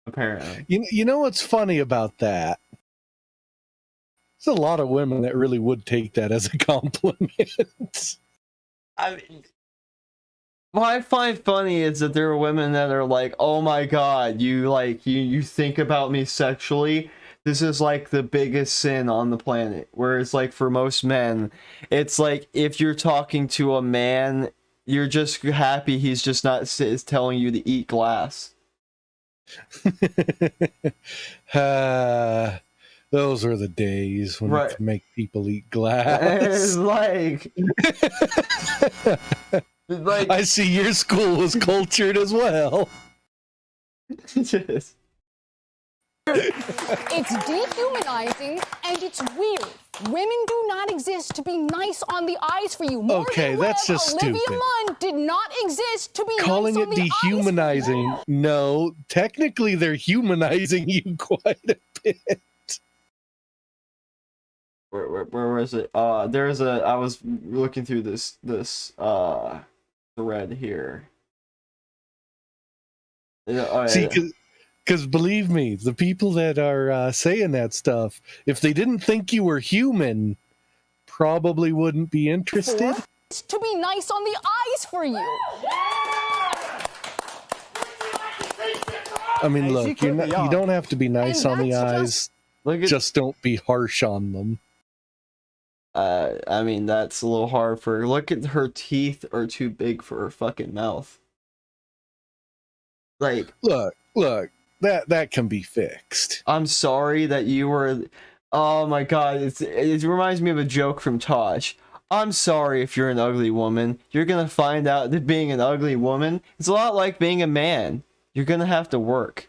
Apparently. You know what's funny about that? There's a lot of women that really would take that as a compliment. I mean, what I find funny is that there are women that are like, "Oh my god, you think about me sexually." This is like the biggest sin on the planet. Whereas like for most men, it's like if you're talking to a man, you're just happy he's just not is telling you to eat glass. Those are the days when Right. you can make people eat It's glass. like I see your school was cultured as well. just It's dehumanizing and it's weird. Women do not exist to be nice on the eyes for you. Morgan Okay, that's Webb, just Olivia stupid. Munn did not exist to be Calling nice it on the eyes for dehumanizing, you. no, technically they're humanizing you quite a bit. where was it? There's a I was looking through this thread here. Yeah, See, because believe me, the people that are saying that stuff, if they didn't think you were human, probably wouldn't be interested. To be nice on the eyes for you. I mean, Hey, she look, you could be off. don't have to be nice And on the that's eyes. look at Just don't be harsh on them. I mean that's a little hard for look at her teeth are too big for her fucking mouth. Like Look, that can be fixed. I'm sorry that you were oh my god, it reminds me of a joke from Tosh. I'm sorry if you're an ugly woman. You're gonna find out that being an ugly woman is a lot like being a man. You're gonna have to work.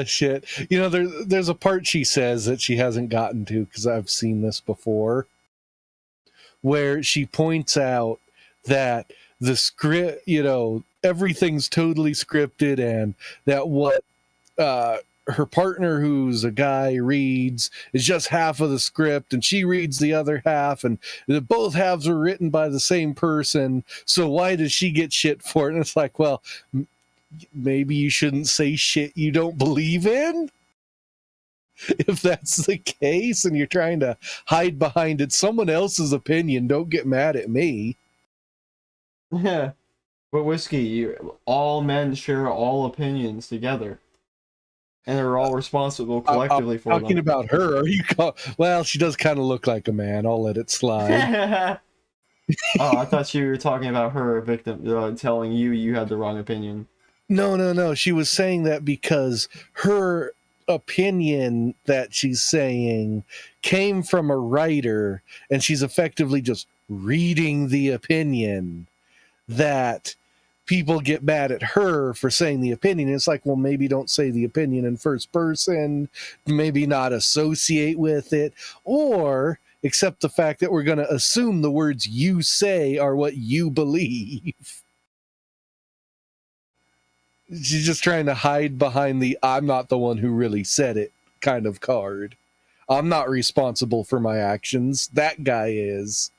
Shit. There's a part she says that she hasn't gotten to because I've seen this before, where she points out that the script, everything's totally scripted, and that what her partner, who's a guy, reads is just half of the script, and she reads the other half, and both halves are written by the same person. So why does she get shit for it? And it's like, well, maybe you shouldn't say shit you don't believe in. If that's the case and you're trying to hide behind it, someone else's opinion, don't get mad at me. Yeah. But Whiskey, all men share all opinions together. And they're all responsible collectively I'm for talking them. about her. Well, she does kind of look like a man. I'll let it slide. Oh, I thought you were talking about her victim telling you had the wrong opinion. No. She was saying that because her opinion that she's saying came from a writer, and she's effectively just reading the opinion, that people get mad at her for saying the opinion. It's like, well, maybe don't say the opinion in first person, maybe not associate with it, or accept the fact that we're going to assume the words you say are what you believe. She's just trying to hide behind the "I'm not the one who really said it" kind of card. I'm not responsible for my actions. That guy is.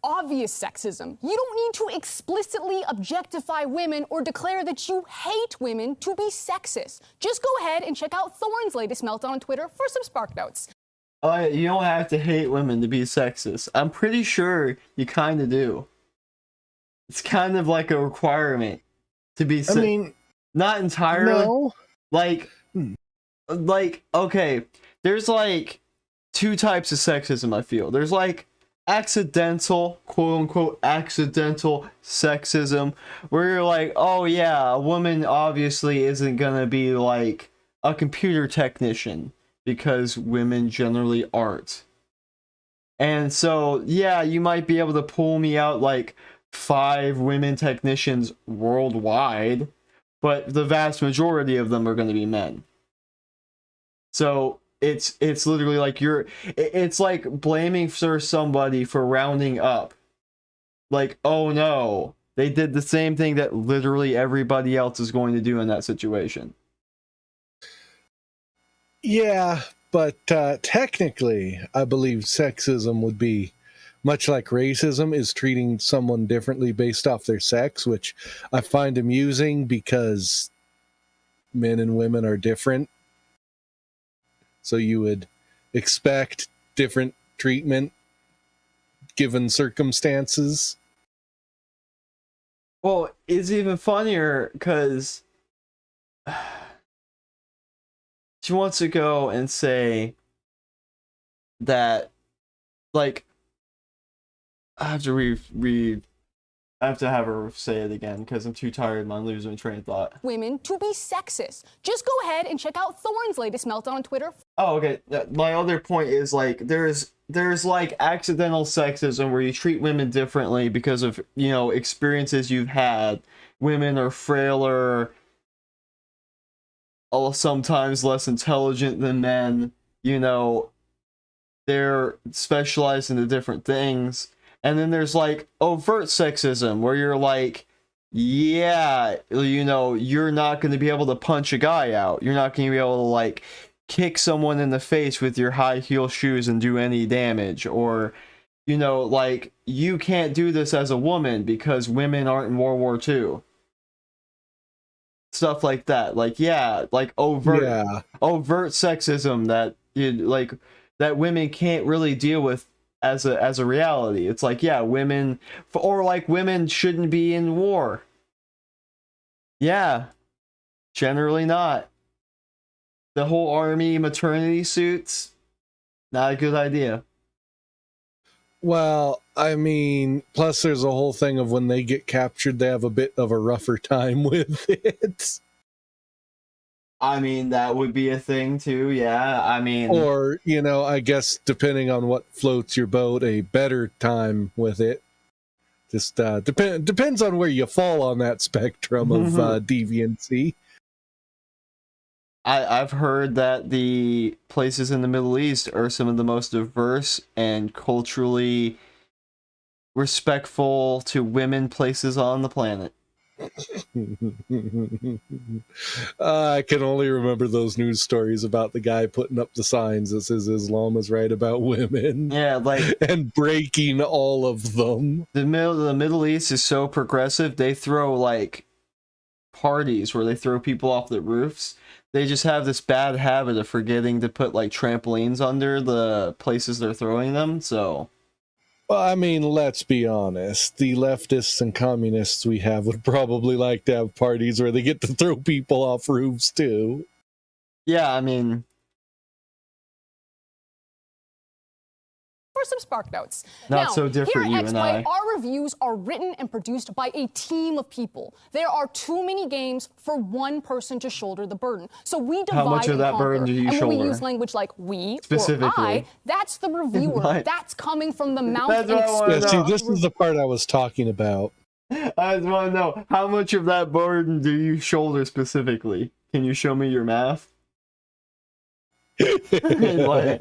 Obvious sexism. You don't need to explicitly objectify women or declare that you hate women to be sexist. Just go ahead and check out Thorne's latest meltdown on Twitter for some spark notes. You don't have to hate women to be sexist. I'm pretty sure you kind of do. It's kind of like a requirement to be. I mean, not entirely. no. Like, okay, there's like two types of sexism. I feel there's like accidental, quote unquote, accidental sexism, where you're like, oh yeah, a woman obviously isn't gonna be like a computer technician because women generally aren't. And so, yeah, you might be able to pull me out like 5 women technicians worldwide, but the vast majority of them are going to be men. So it's literally like it's like blaming for somebody for rounding up. Like, oh no, they did the same thing that literally everybody else is going to do in that situation. Yeah, but technically, I believe sexism would be much like racism, is treating someone differently based off their sex, which I find amusing because men and women are different. So you would expect different treatment given circumstances. Well, it's even funnier because she wants to go and say that, like, I have to I have to have her say it again because I'm too tired and I'm losing train of thought. Women to be sexist. Just go ahead and check out Thorne's latest meltdown on Twitter. Oh, okay. My other point is like there's like accidental sexism where you treat women differently because of, you know, experiences you've had. Women are frailer, sometimes less intelligent than men, you know, they're specialized into different things. And then there's like overt sexism where you're like, yeah, you know, you're not going to be able to punch a guy out. You're not going to be able to like kick someone in the face with your high heel shoes and do any damage. Or, you know, like, you can't do this as a woman because women aren't in World War II. Stuff like that. Like, yeah, like overt sexism that you like that women can't really deal with as a reality. It's like, yeah, women, or like women shouldn't be in war. Yeah, generally not. The whole army maternity suits, not a good idea. Well, I mean, plus there's a whole thing of when they get captured, they have a bit of a rougher time with it. I mean, that would be a thing too, yeah. I mean, or, you know, I guess depending on what floats your boat, a better time with it. Just depends on where you fall on that spectrum of deviancy. I've heard that the places in the Middle East are some of the most diverse and culturally respectful to women places on the planet. I can only remember those news stories about the guy putting up the signs that says Islam is right about women. Yeah, like, and breaking all of them. The Middle East is so progressive. They throw like parties where they throw people off the roofs. They just have this bad habit of forgetting to put like trampolines under the places they're throwing them. So, well, I mean, let's be honest. The leftists and communists we have would probably like to have parties where they get to throw people off roofs too. Yeah, I mean, for some spark notes. Not now, so different, here you at and I. Our reviews are written and produced by a team of people. There are too many games for one person to shoulder the burden. So we divide How much of and that conquer. burden do you and shoulder? when we use language like we or Specifically. I, that's the reviewer. Right. That's coming from the mouth That's and what I wanna Yeah, see, know. this is the part I was talking about. I just want to know, how much of that burden do you shoulder specifically? Can you show me your math? Like,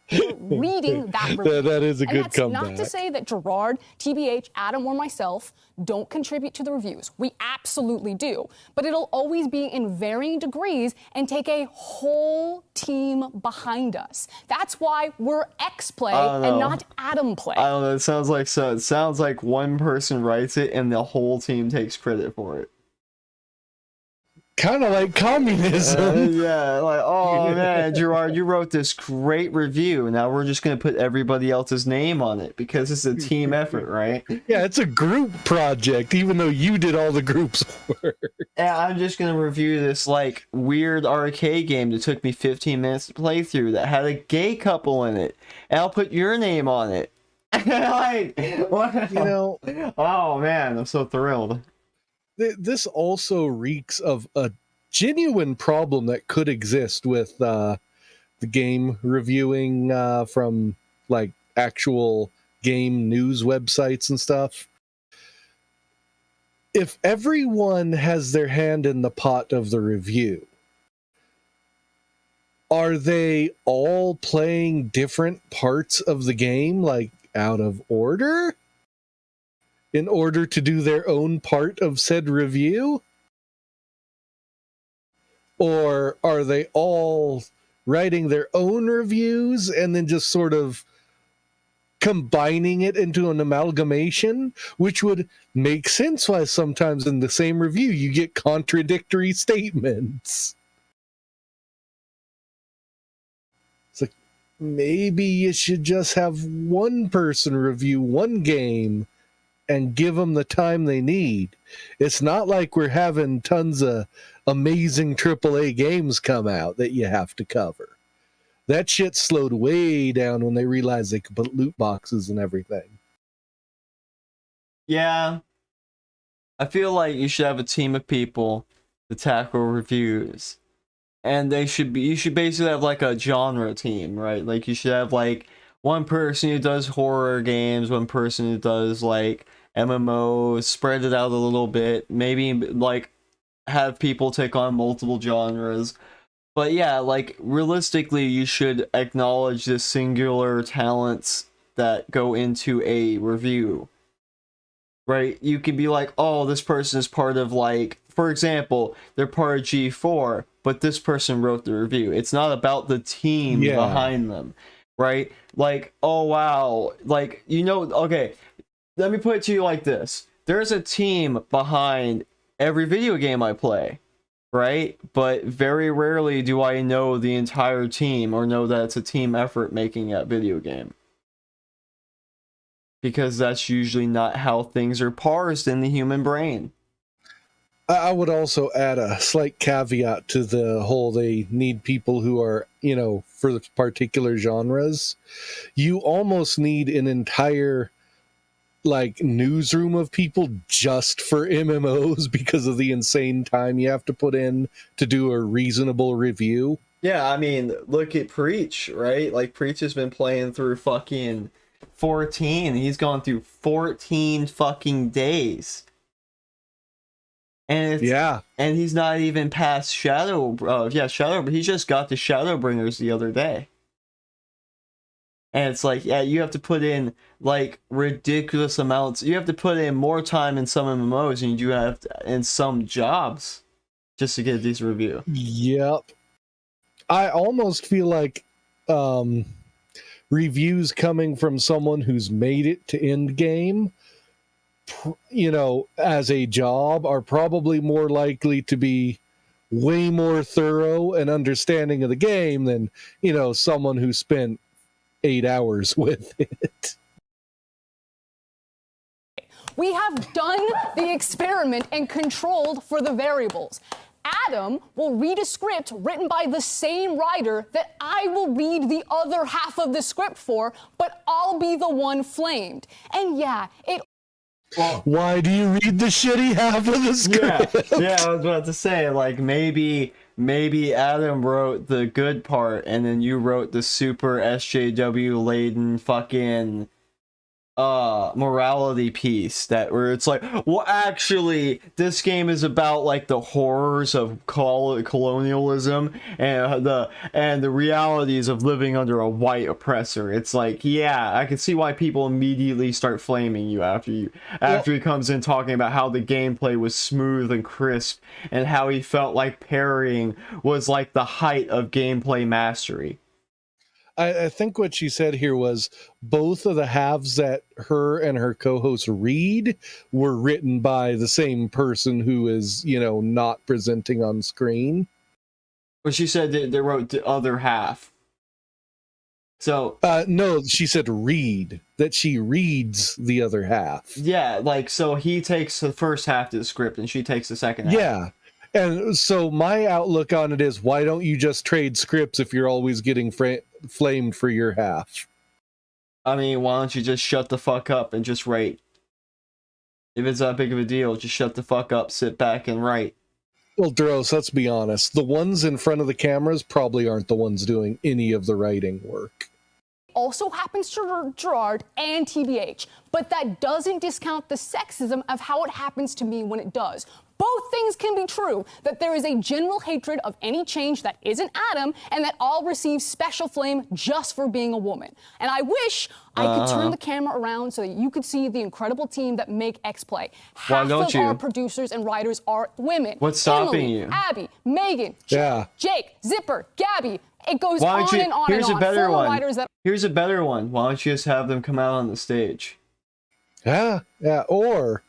for reading that review. That is a and good that's comeback. not to say that Gerard, TBH, Adam, or myself don't contribute to the reviews. We absolutely do. But it'll always be in varying degrees and take a whole team behind us. That's why we're X-Play and not Adam Play. I don't know. It sounds like one person writes it and the whole team takes credit for it. Kind of like communism. Yeah, like, oh man, Gerard, you wrote this great review. Now we're just gonna put everybody else's name on it because it's a team effort, right? Yeah, it's a group project, even though you did all the group's work. And I'm just gonna review this like weird arcade game that took me 15 minutes to play through that had a gay couple in it, and I'll put your name on it. Like, what? You know, oh man, I'm so thrilled. this also reeks of a genuine problem that could exist with the game reviewing from like actual game news websites and stuff. If everyone has their hand in the pot of the review, are they all playing different parts of the game, like out of order, in order to do their own part of said review? Or are they all writing their own reviews and then just sort of combining it into an amalgamation, which would make sense why sometimes in the same review you get contradictory statements? It's like, maybe you should just have one person review one game and give them the time they need. It's not like we're having tons of amazing AAA games come out that you have to cover. That shit slowed way down when they realized they could put loot boxes and everything. Yeah. I feel like you should have a team of people to tackle reviews. And you should basically have like a genre team, right? Like you should have like one person who does horror games, one person who does like MMOs, spread it out a little bit, maybe like have people take on multiple genres. But yeah, like realistically, you should acknowledge the singular talents that go into a review. Right? You could be like, oh, this person is part of like, for example, they're part of G4, but this person wrote the review. It's not about the team behind them. Right? Like, oh wow, like, you know, okay, let me put it to you like this. There's a team behind every video game I play, right? But very rarely do I know the entire team or know that it's a team effort making that video game. Because that's usually not how things are parsed in the human brain. I would also add a slight caveat to the whole they need people who are, you know, for the particular genres. You almost need an entire like newsroom of people just for MMOs because of the insane time you have to put in to do a reasonable review. Yeah, I mean, look at Preach, right? Like Preach has been playing through fucking 14. He's gone through 14 fucking days. And and he's not even past Shadow. Shadow. He just got the Shadowbringers the other day. And it's like, yeah, you have to put in like ridiculous amounts. You have to put in more time in some MMOs than you do have in some jobs just to get a decent review. Yep. I almost feel like reviews coming from someone who's made it to end game, you know, as a job are probably more likely to be way more thorough and understanding of the game than, you know, someone who spent 8 hours with it. We have done the experiment and controlled for the variables. Adam will read a script written by the same writer that I will read the other half of the script for, but I'll be the one flamed. And yeah, why do you read the shitty half of the script? Yeah, I was about to say, like, maybe Adam wrote the good part, and then you wrote the super SJW laden fucking morality piece that where it's like, well, actually this game is about like the horrors of colonialism and the realities of living under a white oppressor. It's like, yeah, I can see why people immediately start flaming you after he comes in talking about how the gameplay was smooth and crisp and how he felt like parrying was like the height of gameplay mastery. I think what she said here was both of the halves that her and her co-host read were written by the same person who is, not presenting on screen. But she said they wrote the other half. So no, she said read, that she reads the other half. Yeah, like, so he takes the first half of the script and she takes the second half. Yeah. And so my outlook on it is, why don't you just trade scripts if you're always getting flamed for your half? I mean, why don't you just shut the fuck up and just write? If it's that big of a deal, just shut the fuck up, sit back and write. Well, Duros, let's be honest. The ones in front of the cameras probably aren't the ones doing any of the writing work. Also happens to Gerard and TBH, but that doesn't discount the sexism of how it happens to me when it does. Both things can be true, that there is a general hatred of any change that isn't Adam, and that all receive special flame just for being a woman. And I wish I could turn the camera around so that you could see the incredible team that make X-Play. Half of our producers and writers are women. What's stopping Emily, you? Abby, Megan, Yeah. Jake, Zipper, Gabby. It goes Why don't on you, and on here's and a on. better Former one. writers that Here's a better one. Why don't you just have them come out on the stage? Yeah. Or,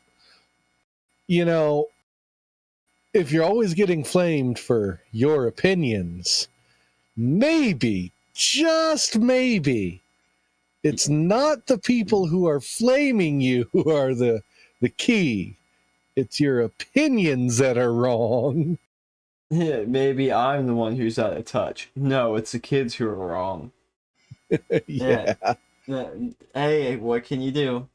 if you're always getting flamed for your opinions, maybe, just maybe, it's not the people who are flaming you who are the key. It's your opinions that are wrong. Yeah, maybe I'm the one who's out of touch. No, it's the kids who are wrong. Yeah. Hey, what can you do?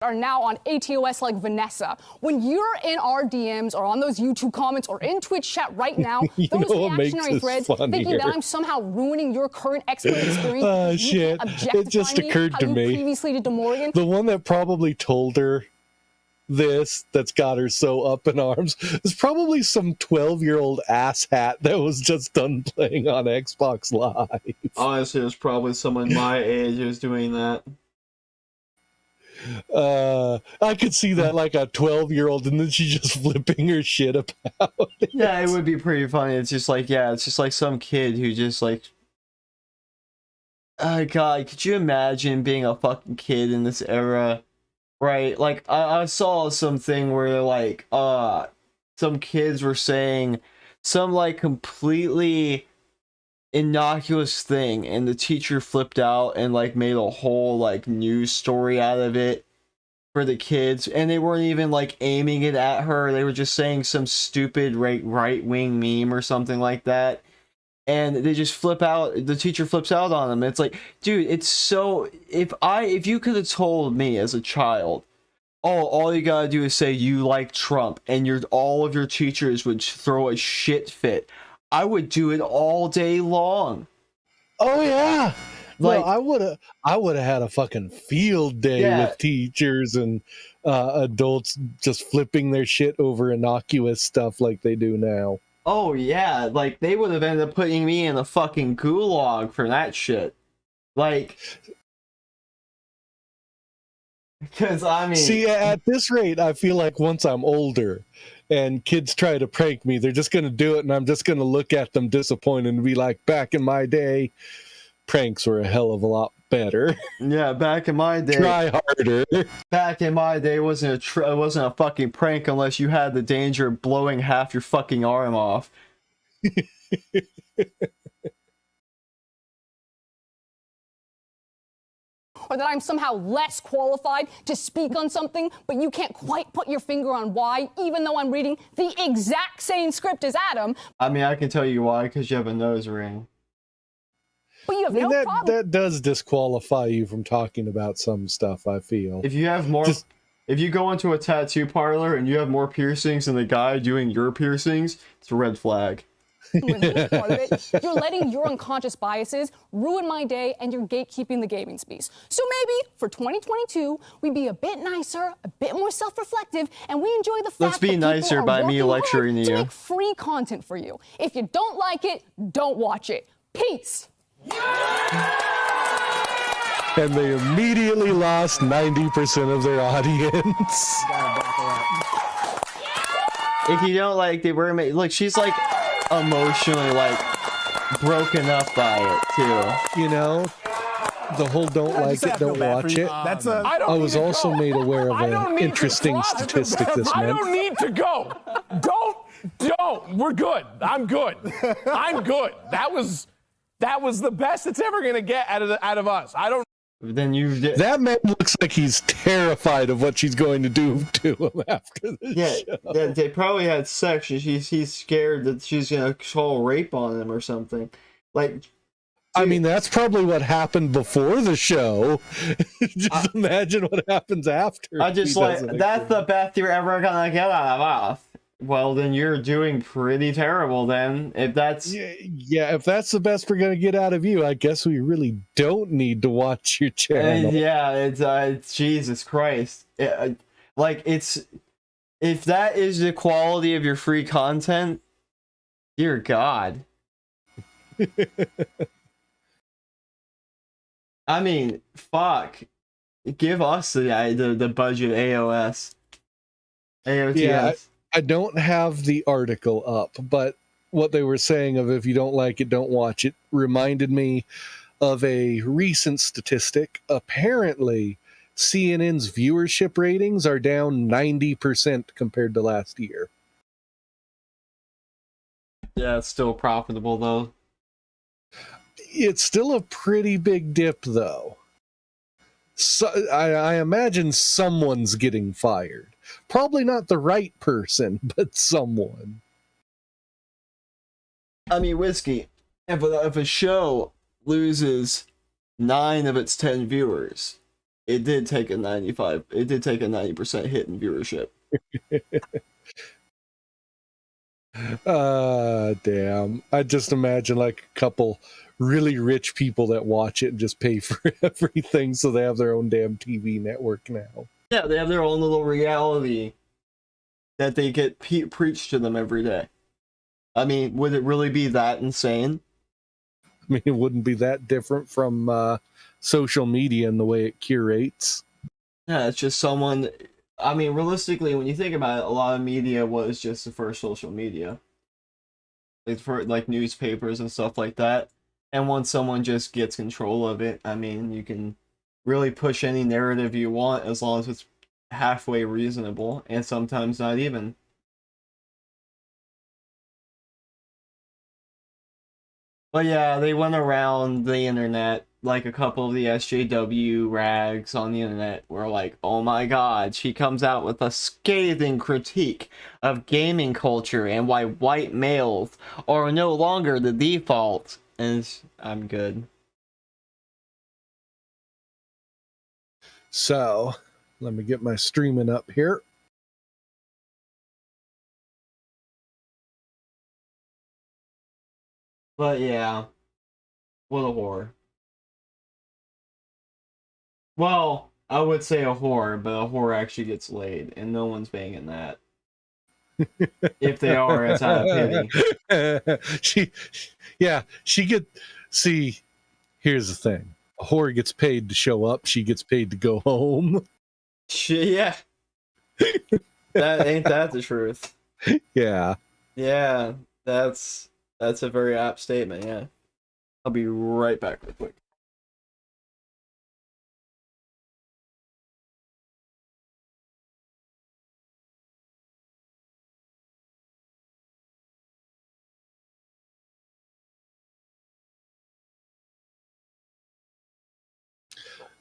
are now on ATOS like Vanessa. When you're in our DMs or on those YouTube comments or in Twitch chat right now, those reactionary threads thinking that I'm somehow ruining your current X-Play experience. Oh, shit. It just occurred to me. Previously did to Morgan. The one that probably told her this, that's got her so up in arms, is probably some 12-year-old asshat that was just done playing on Xbox Live. Honestly, there's probably someone my age who's doing that. I could see that, like a 12-year-old, and then she just flipping her shit about it. Yeah, it would be pretty funny. It's just like, yeah, it's just like some kid who just like, oh god, could you imagine being a fucking kid in this era? Right, like I saw something where like some kids were saying some like completely innocuous thing, and the teacher flipped out and like made a whole like news story out of it for the kids, and they weren't even like aiming it at her. They were just saying some stupid right-wing meme or something like that. And they just flip out, the teacher flips out on them. It's like, dude, it's so, if you could have told me as a child, oh, all you gotta do is say you like Trump, and all of your teachers would throw a shit fit, I would do it all day long. Oh yeah. Like, no, I would have had a fucking field day with teachers and adults just flipping their shit over innocuous stuff like they do now. Oh yeah, like they would have ended up putting me in a fucking gulag for that shit. Like, because I mean, see, at this rate, I feel like once I'm older and kids try to prank me, they're just going to do it, and I'm just going to look at them disappointed and be like, back in my day, pranks were a hell of a lot better. Yeah, back in my day, try harder. Back in my day, it wasn't a fucking prank unless you had the danger of blowing half your fucking arm off. Or that I'm somehow less qualified to speak on something, but you can't quite put your finger on why, even though I'm reading the exact same script as Adam. I mean, I can tell you why, because you have a nose ring. But you have no problem. That does disqualify you from talking about some stuff, I feel. If you have more... If you go into a tattoo parlor and you have more piercings than the guy doing your piercings, it's a red flag. with this part of it, you're letting your unconscious biases ruin my day and you're gatekeeping the gaming space. So maybe for 2022, we be a bit nicer, a bit more self-reflective, and we enjoy the fact Let's be that people nicer are by me working lecturing hard to you. make free content for you. If you don't like it, don't watch it. Peace. And they immediately lost 90% of their audience. If you don't like the word, look, she's like emotionally like broken up by it too. You know, the whole don't like it, don't watch it. I was also made aware of an interesting statistic this I month. don't need to go. Don't. We're good. I'm good. That was the best it's ever gonna get out of us. I don't. Then you did. That man looks like he's terrified of what she's going to do to him after this show. They probably had sex. And he's scared that she's gonna call rape on him or something. Like, I mean, that's probably what happened before the show. Just imagine what happens after. I just he like does it that's again. the best you're ever gonna get out of us. Well, then you're doing pretty terrible. Then, if that's Yeah, if that's the best we're gonna get out of you, I guess we really don't need to watch your channel. yeah, it's Jesus Christ. It's if that is the quality of your free content, dear God. I mean, fuck. Give us the budget AOS. AOTS. Yeah, I don't have the article up, but what they were saying of if you don't like it, don't watch it reminded me of a recent statistic. Apparently, CNN's viewership ratings are down 90% compared to last year. Yeah, it's still profitable though. It's still a pretty big dip, though. So, I imagine someone's getting fired. Probably not the right person, but someone. I mean, Whiskey, if a show loses 9 of its 10 viewers, it did take a 90% hit in viewership. Damn. I just imagine like a couple really rich people that watch it and just pay for everything so they have their own damn TV network now. Yeah, they have their own little reality that they get preached to them every day. I mean, would it really be that insane? I mean, it wouldn't be that different from social media and the way it curates. Yeah, it's just someone. I mean, realistically, when you think about it, a lot of media was just the first social media, like for like newspapers and stuff like that. And once someone just gets control of it, I mean, you can really push any narrative you want as long as it's halfway reasonable, and sometimes not even. But yeah, they went around the internet, like a couple of the SJW rags on the internet were like, oh my god, she comes out with a scathing critique of gaming culture and why white males are no longer the default. And I'm good. So, let me get my streaming up here. But yeah, what a whore. Well, I would say a whore, but a whore actually gets laid, and no one's banging that. If they are, it's out of pity. See, here's the thing. A whore gets paid to show up, she gets paid to go home. Yeah. Ain't that the truth? Yeah. Yeah, that's a very apt statement, yeah. I'll be right back real quick.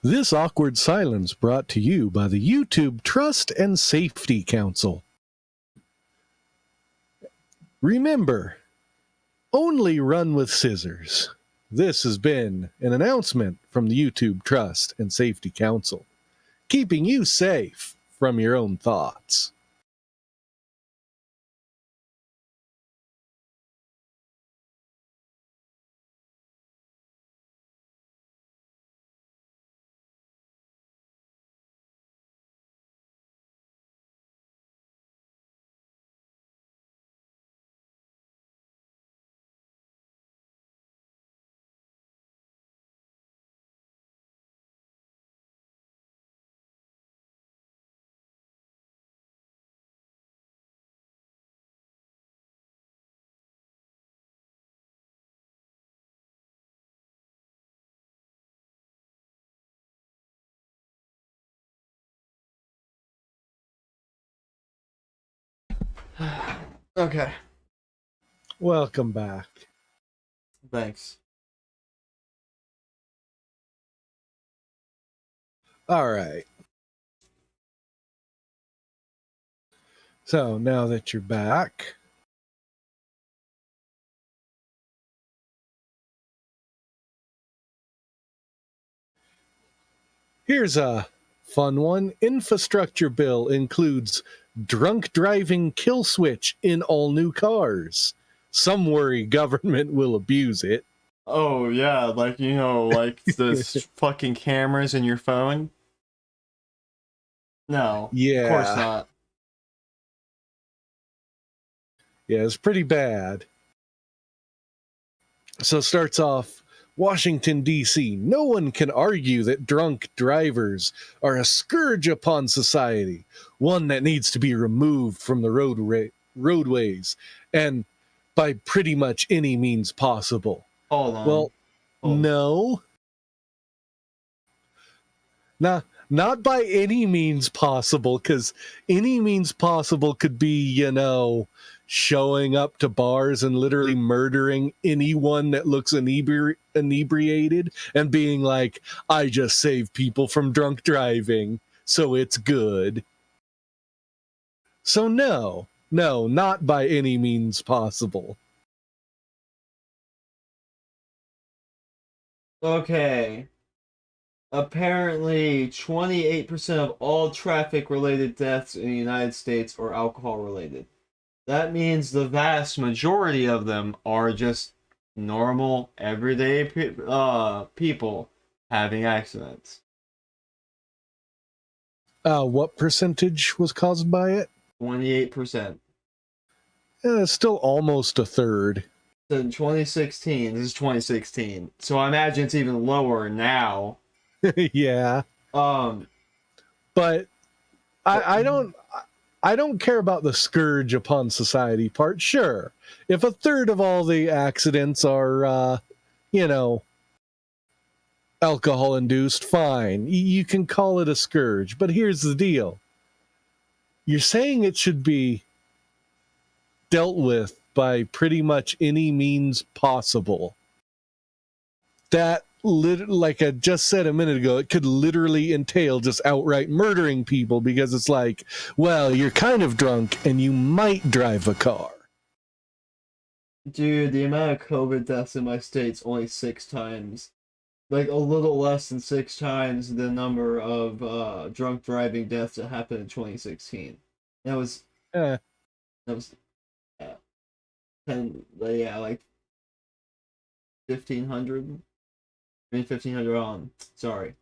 This awkward silence brought to you by the YouTube Trust and Safety Council. Remember, only run with scissors. This has been an announcement from the YouTube Trust and Safety Council, keeping you safe from your own thoughts. Okay, Welcome back. thanks. All right. So now that you're back, here's a fun one. Infrastructure bill includes drunk driving kill switch in all new cars. Some worry government will abuse it. Oh yeah, like like the fucking cameras in your phone. No, of course Yeah. not. Yeah, it's pretty bad. So it starts off, Washington, D.C. No one can argue that drunk drivers are a scourge upon society, one that needs to be removed from the roadways, and by pretty much any means possible. Hold on. Well, Hold on. no. Not by any means possible, because any means possible could be, showing up to bars and literally murdering anyone that looks inebriated and being like, I just save people from drunk driving, so it's good. So no, not by any means possible. Okay. Apparently, 28% of all traffic-related deaths in the United States are alcohol-related. That means the vast majority of them are just normal, everyday people having accidents. What percentage was caused by it? 28%. It's still almost a third. In 2016, this is 2016, so I imagine it's even lower now. Yeah. Um, But I don't care about the scourge upon society part. Sure, if a third of all the accidents are, alcohol induced, fine. You can call it a scourge. But here's the deal: you're saying it should be dealt with by pretty much any means possible. That, like I just said a minute ago, it could literally entail just outright murdering people, because it's like, well, you're kind of drunk and you might drive a car. dude, the amount of COVID deaths in my state's only 6 times. Like, a little less than 6 times the number of drunk driving deaths that happened in 2016. That was, Eh, that was, like 1,500? I mean, 1,500 sorry.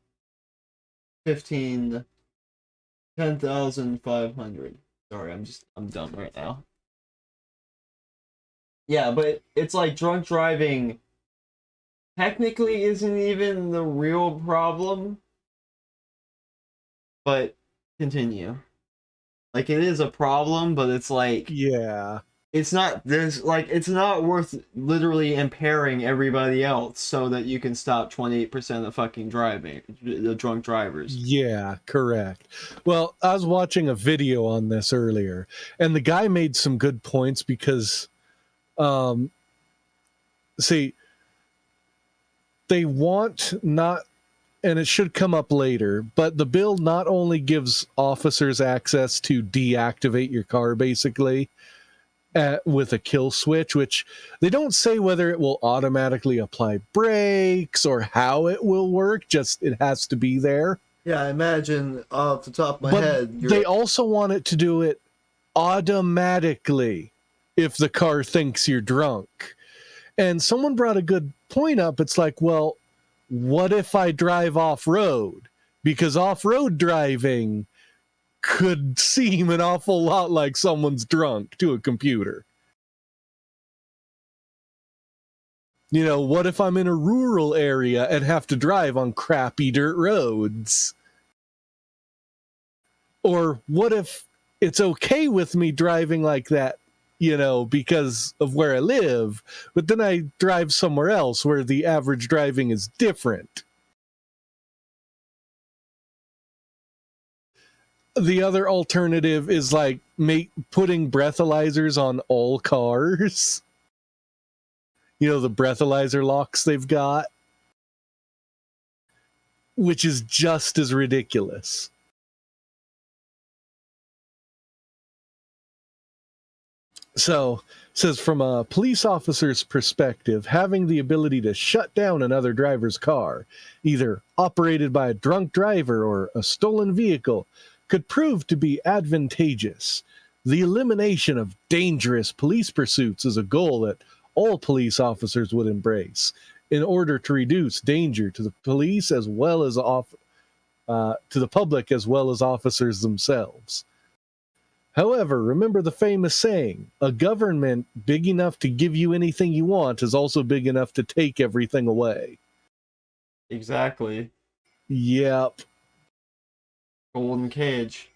10,500. Sorry, I'm dumb right now. Yeah, but it's like drunk driving technically isn't even the real problem. But continue. Like, it is a problem, but it's like yeah. it's not worth literally impairing everybody else so that you can stop 28% of fucking the drunk drivers. Yeah, correct. Well, I was watching a video on this earlier, and the guy made some good points because, see, they want not, and it should come up later, but the bill not only gives officers access to deactivate your car, basically, with a kill switch, which they don't say whether it will automatically apply brakes or how it will work, just it has to be there. Yeah, I imagine off the top of my But head. they also want it to do it automatically if the car thinks you're drunk. And someone brought a good point up. It's like, well, what if I drive off-road? Because off-road driving could seem an awful lot like someone's drunk to a computer. What if I'm in a rural area and have to drive on crappy dirt roads? Or what if it's okay with me driving like that, because of where I live, but then I drive somewhere else where the average driving is different? the other alternative is like putting breathalyzers on all cars. You know, the breathalyzer locks they've got, which is just as ridiculous. So, says from a police officer's perspective, having the ability to shut down another driver's car, either operated by a drunk driver or a stolen vehicle, could prove to be advantageous. The elimination of dangerous police pursuits is a goal that all police officers would embrace in order to reduce danger to the police as well as to the public as well as officers themselves. However, remember the famous saying, a government big enough to give you anything you want is also big enough to take everything away. Exactly. Yep. Golden cage.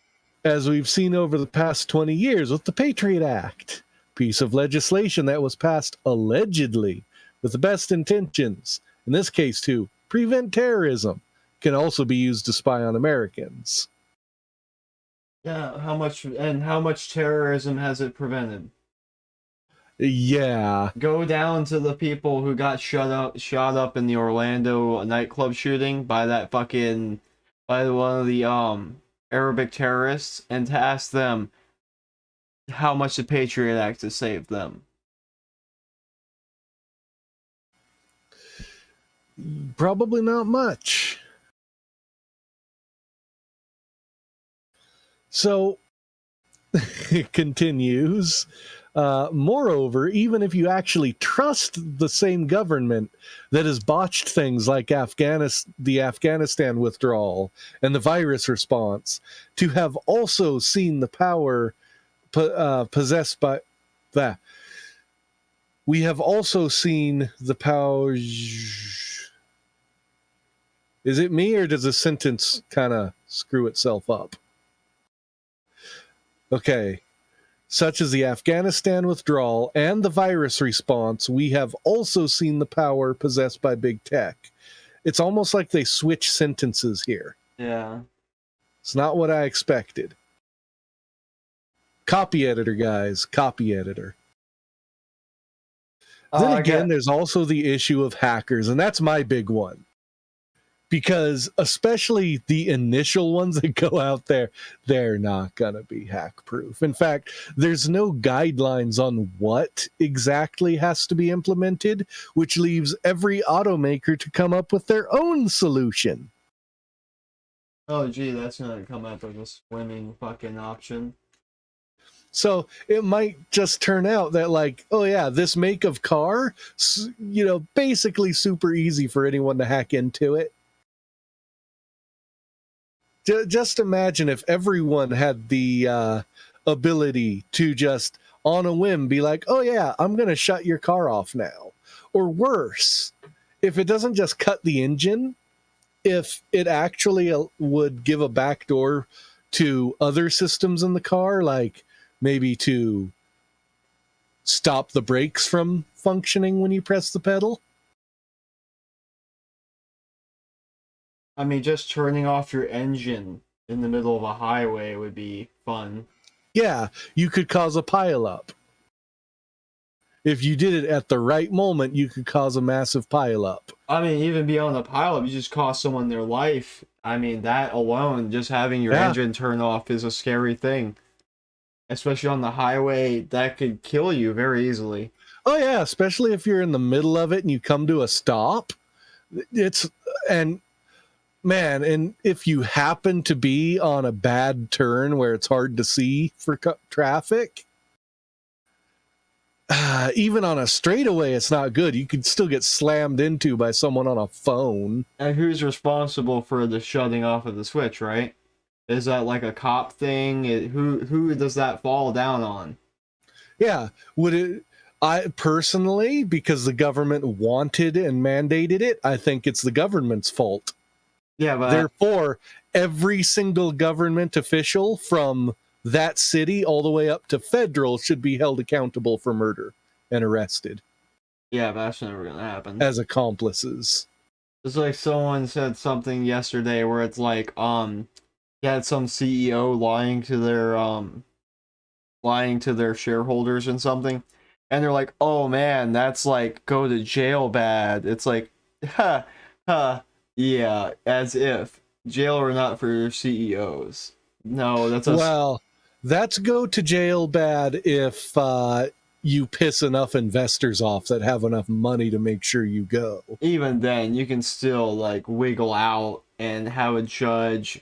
As we've seen over the past 20 years with the Patriot Act, piece of legislation that was passed allegedly with the best intentions, in this case to prevent terrorism, can also be used to spy on Americans. Yeah, how much terrorism has it prevented? Yeah. Go down to the people who got shot up in the Orlando nightclub shooting by one of the Arabic terrorists, and to ask them how much the Patriot Act has saved them. Probably not much. So, it continues. Moreover, even if you actually trust the same government that has botched things like the Afghanistan withdrawal and the virus response, to have also seen the power possessed by that. We have also seen the power. Is it me, or does the sentence kind of screw itself up? Okay. Such as the Afghanistan withdrawal and the virus response, we have also seen the power possessed by big tech. It's almost like they switch sentences here. Yeah. It's not what I expected. Copy editor, guys. Copy editor. Then again, there's also the issue of hackers, and that's my big one. Because especially the initial ones that go out there, they're not going to be hack-proof. In fact, there's no guidelines on what exactly has to be implemented, which leaves every automaker to come up with their own solution. Oh, gee, that's going to come up with a swimming fucking option. So it might just turn out that, like, oh yeah, this make of car, basically super easy for anyone to hack into it. Just imagine if everyone had the ability to just, on a whim, be like, oh yeah, I'm going to shut your car off now. Or worse, if it doesn't just cut the engine, if it actually would give a backdoor to other systems in the car, like maybe to stop the brakes from functioning when you press the pedal. I mean, just turning off your engine in the middle of a highway would be fun. Yeah, you could cause a pileup. If you did it at the right moment, you could cause a massive pileup. I mean, even beyond the pileup, you just cost someone their life. I mean, that alone, just having your engine turn off is a scary thing. Especially on the highway, that could kill you very easily. Oh yeah, especially if you're in the middle of it and you come to a stop. And if you happen to be on a bad turn where it's hard to see for traffic, even on a straightaway, it's not good. You could still get slammed into by someone on a phone. And who's responsible for the shutting off of the switch, right? Is that like a cop thing? Who does that fall down on? Yeah. I personally, because the government wanted and mandated it, I think it's the government's fault. Yeah, but therefore, every single government official from that city all the way up to federal should be held accountable for murder and arrested. Yeah, but that's never gonna happen. As accomplices. It's like someone said something yesterday where it's like, You had some CEO lying to their shareholders and something, and they're like, "Oh man, that's like go to jail bad." It's like, ha, ha, yeah, as if jail or not for CEOs. No, that's us. Well, that's go to jail bad if you piss enough investors off that have enough money to make sure you go. Even then, you can still like wiggle out and have a judge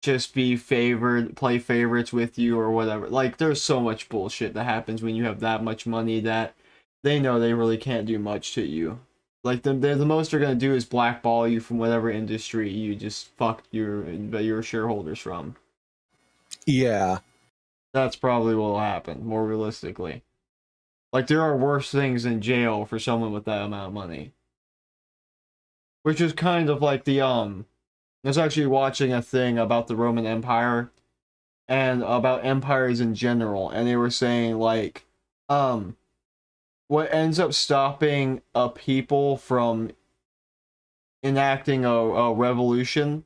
just be play favorites with you or whatever. Like, there's so much bullshit that happens when you have that much money that they know they really can't do much to you. Like, the most they're gonna do is blackball you from whatever industry you just fucked your shareholders from. Yeah. That's probably what will happen, more realistically. Like, there are worse things in jail for someone with that amount of money. Which is kind of like the, I was actually watching a thing about the Roman Empire and about empires in general, and they were saying, like, what ends up stopping a people from enacting a revolution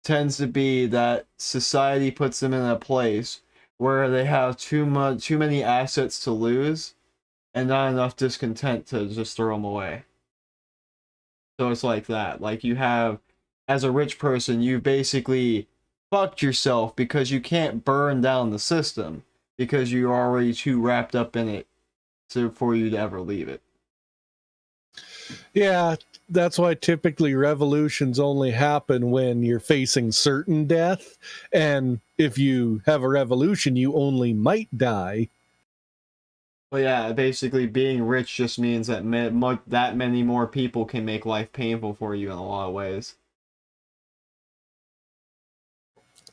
tends to be that society puts them in a place where they have too many assets to lose and not enough discontent to just throw them away. So it's like that. Like, you have, as a rich person, you basically fucked yourself because you can't burn down the system because you're already too wrapped up in it for you to ever leave it. Yeah, that's why typically revolutions only happen when you're facing certain death. And if you have a revolution, you only might die. But yeah, basically being rich just means that that many more people can make life painful for you in a lot of ways.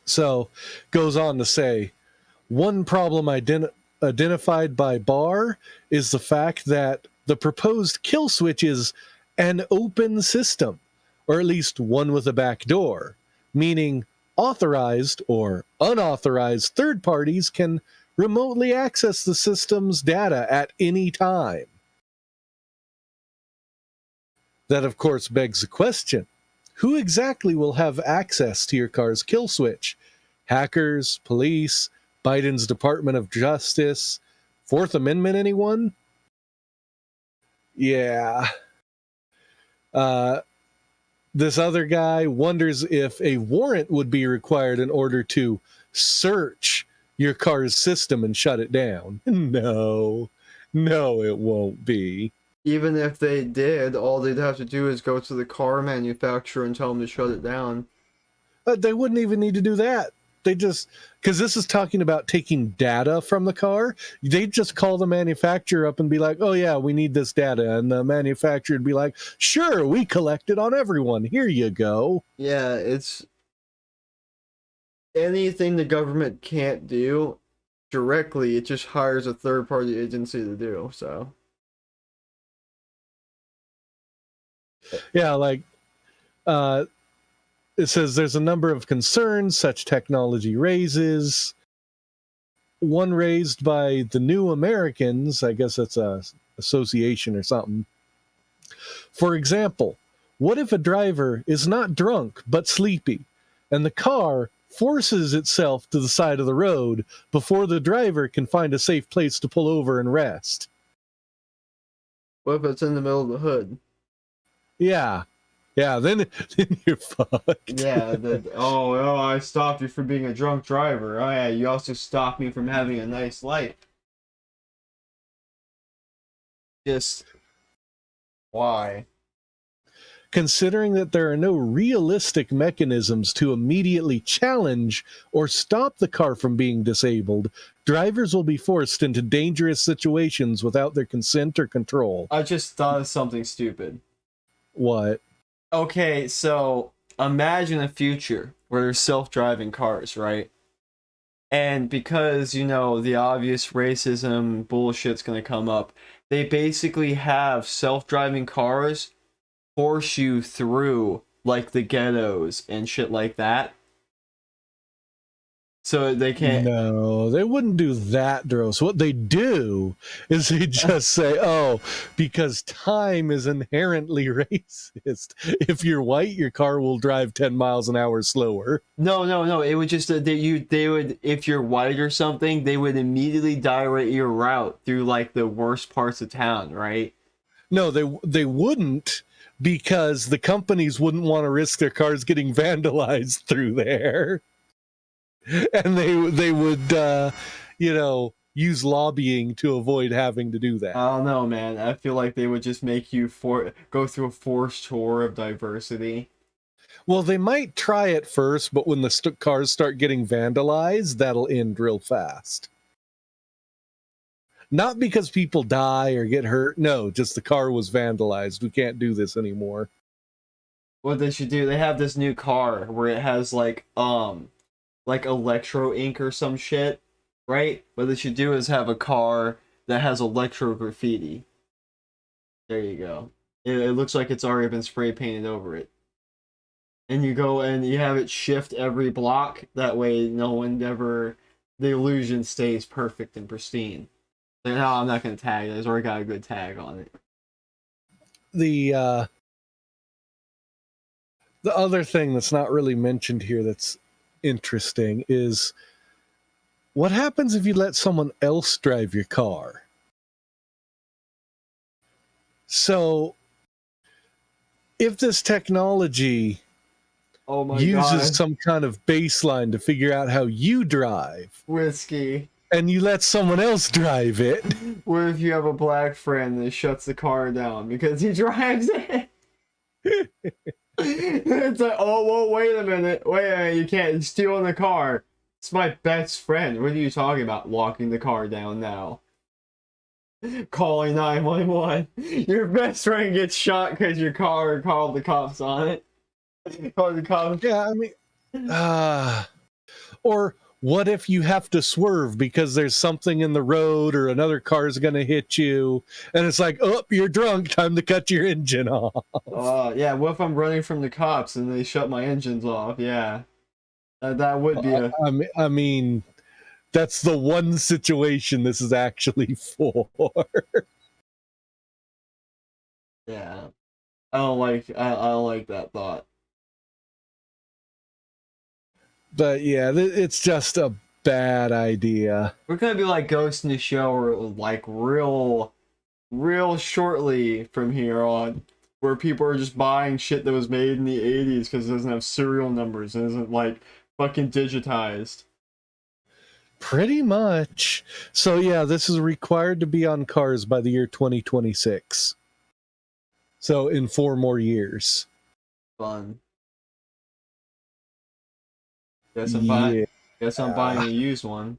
So, goes on to say, one problem identified by Barr is the fact that the proposed kill switch is an open system, or at least one with a back door, meaning authorized or unauthorized third parties can remotely access the system's data at any time. That, of course, begs the question, who exactly will have access to your car's kill switch? Hackers, police, Biden's Department of Justice, Fourth Amendment, anyone? Yeah. This other guy wonders if a warrant would be required in order to search your car's system and shut it down. No, it won't be. Even if they did, all they'd have to do is go to the car manufacturer and tell them to shut it down. They wouldn't even need to do that. They just, because this is talking about taking data from the car, they'd just call the manufacturer up and be like, oh yeah, we need this data. And the manufacturer would be like, sure, we collect it on everyone. Here you go. Yeah, it's anything the government can't do directly, it just hires a third-party agency to do, so. Yeah, like, it says there's a number of concerns such technology raises. One raised by the New Americans, I guess that's a association or something. For example, what if a driver is not drunk but sleepy, and the car forces itself to the side of the road before the driver can find a safe place to pull over and rest? What if it's in the middle of the hood? Yeah, then you're fucked. Yeah, oh, I stopped you from being a drunk driver. Oh yeah, you also stopped me from having a nice life. Just why? Considering that there are no realistic mechanisms to immediately challenge or stop the car from being disabled, drivers will be forced into dangerous situations without their consent or control. I just thought of something stupid. What? Okay, so imagine a future where there's self-driving cars, right? And because, you know, the obvious racism bullshit's gonna come up, they basically have self-driving cars force you through, like, the ghettos and shit like that. so they can't. No, they wouldn't do that, Dros. What they do is they just say, oh, because time is inherently racist. If you're white, your car will drive 10 miles an hour slower. No. It would just they would, if you're white or something, they would immediately direct your route through like the worst parts of town, right? No, they wouldn't, because the companies wouldn't want to risk their cars getting vandalized through there. And they would use lobbying to avoid having to do that. I don't know, man. I feel like they would just make you go through a forced tour of diversity. Well, they might try it first, but when the cars start getting vandalized, that'll end real fast. Not because people die or get hurt. No, just the car was vandalized. We can't do this anymore. What they should do, they have this new car where it has like electro ink or some shit, right? What they should do is have a car that has electro graffiti. There you go. It looks like it's already been spray painted over it. And you go and you have it shift every block. That way no one ever, the illusion stays perfect and pristine. Like, no, I'm not going to tag it. It's already got a good tag on it. The other thing that's not really mentioned here that's interesting is, what happens if you let someone else drive your car? So if this technology uses some kind of baseline to figure out how you drive, Whiskey. and you let someone else drive it, What if you have a black friend that shuts the car down because he drives it? It's like, oh, well, wait a minute. You can't steal the car. It's my best friend. What are you talking about? Locking the car down now. Calling 911. Your best friend gets shot because your car called the cops on it. Called the cops. Yeah, I mean, or what if you have to swerve because there's something in the road or another car is going to hit you, and it's like, oh, you're drunk, time to cut your engine off. Yeah, what if I'm running from the cops and they shut my engines off? Yeah. That would be a... I mean, that's the one situation this is actually for. Yeah. I don't like that thought. But yeah, it's just a bad idea. We're gonna be like Ghost in the Shell, or like real shortly from here on, where people are just buying shit that was made in the 80s because it doesn't have serial numbers and isn't like fucking digitized. Pretty much. So yeah, this is required to be on cars by the year 2026. So in 4 more years. Fun. Guess I'm buying a used one.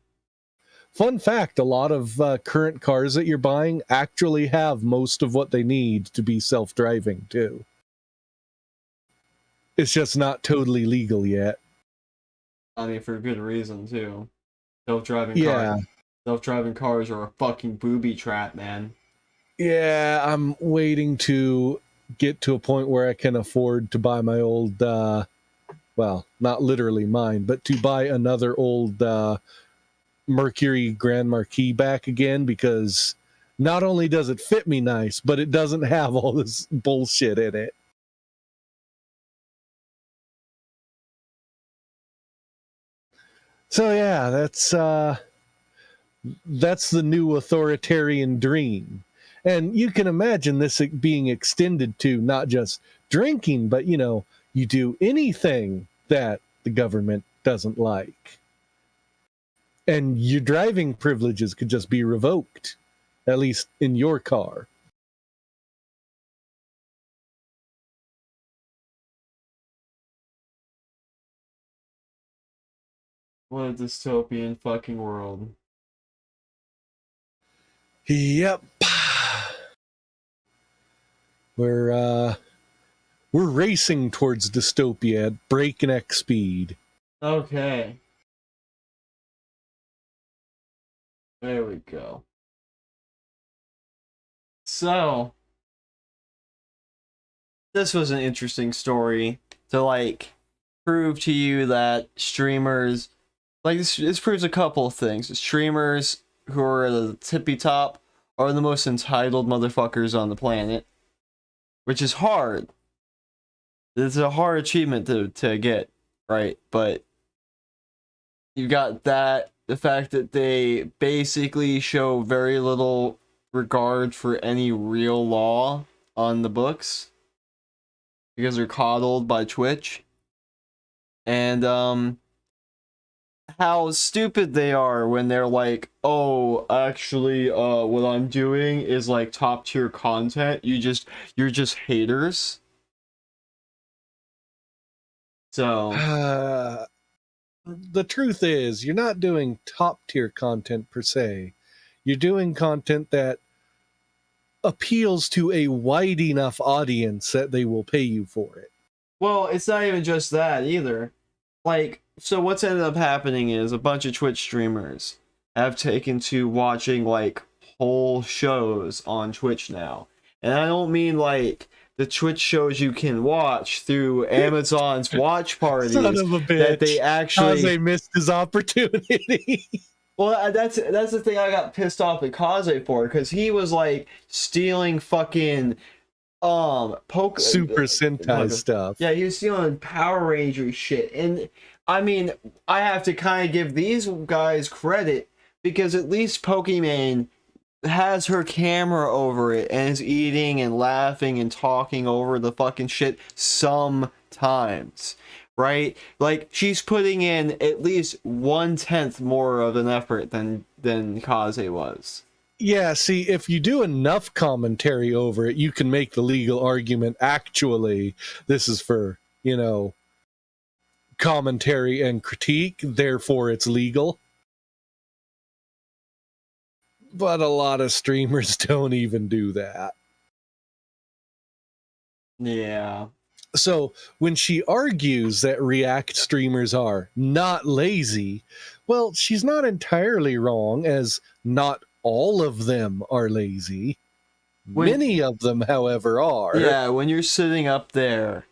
Fun fact, a lot of current cars that you're buying actually have most of what they need to be self-driving too. It's just not totally legal yet. I mean, for good reason too. Self-driving cars are a fucking booby trap, man. Yeah, I'm waiting to get to a point where I can afford to buy my old, well, not literally mine, but to buy another old Mercury Grand Marquis back again, because not only does it fit me nice, but it doesn't have all this bullshit in it. So yeah, that's the new authoritarian dream. And you can imagine this being extended to not just drinking, but, you do anything that the government doesn't like. And your driving privileges could just be revoked, at least in your car. What a dystopian fucking world. Yep. We're racing towards dystopia at breakneck speed. Okay. There we go. So, this was an interesting story to, like, prove to you that streamers Like this proves a couple of things. Streamers who are at the tippy top are the most entitled motherfuckers on the planet, which is hard. It's a hard achievement to get, right? But you got that, the fact that they basically show very little regard for any real law on the books because they're coddled by Twitch, and how stupid they are when they're like, oh, actually, what I'm doing is like top tier content. You're just haters. So the truth is, you're not doing top tier content per se. You're doing content that appeals to a wide enough audience that they will pay you for it. well, it's not even just that either. Like, so what's ended up happening is a bunch of Twitch streamers have taken to watching like whole shows on Twitch now. And I don't mean like the Twitch shows you can watch through Amazon's watch parties. Son of a bitch. That they actually Kaze missed his opportunity. Well, that's the thing I got pissed off at Kaze for, because he was like stealing fucking Super Sentai stuff. Yeah, he was stealing Power Ranger shit. And I mean, I have to kind of give these guys credit, because at least Pokimane has her camera over it and is eating and laughing and talking over the fucking shit sometimes, right? Like, she's putting in at least 1/10 more of an effort than Kaze was. Yeah, see, if you do enough commentary over it, you can make the legal argument, actually, this is for, commentary and critique, therefore it's legal. But a lot of streamers don't even do that. Yeah. So when she argues that React streamers are not lazy, well, she's not entirely wrong, as not all of them are lazy. Many of them, however, are. Yeah, when you're sitting up there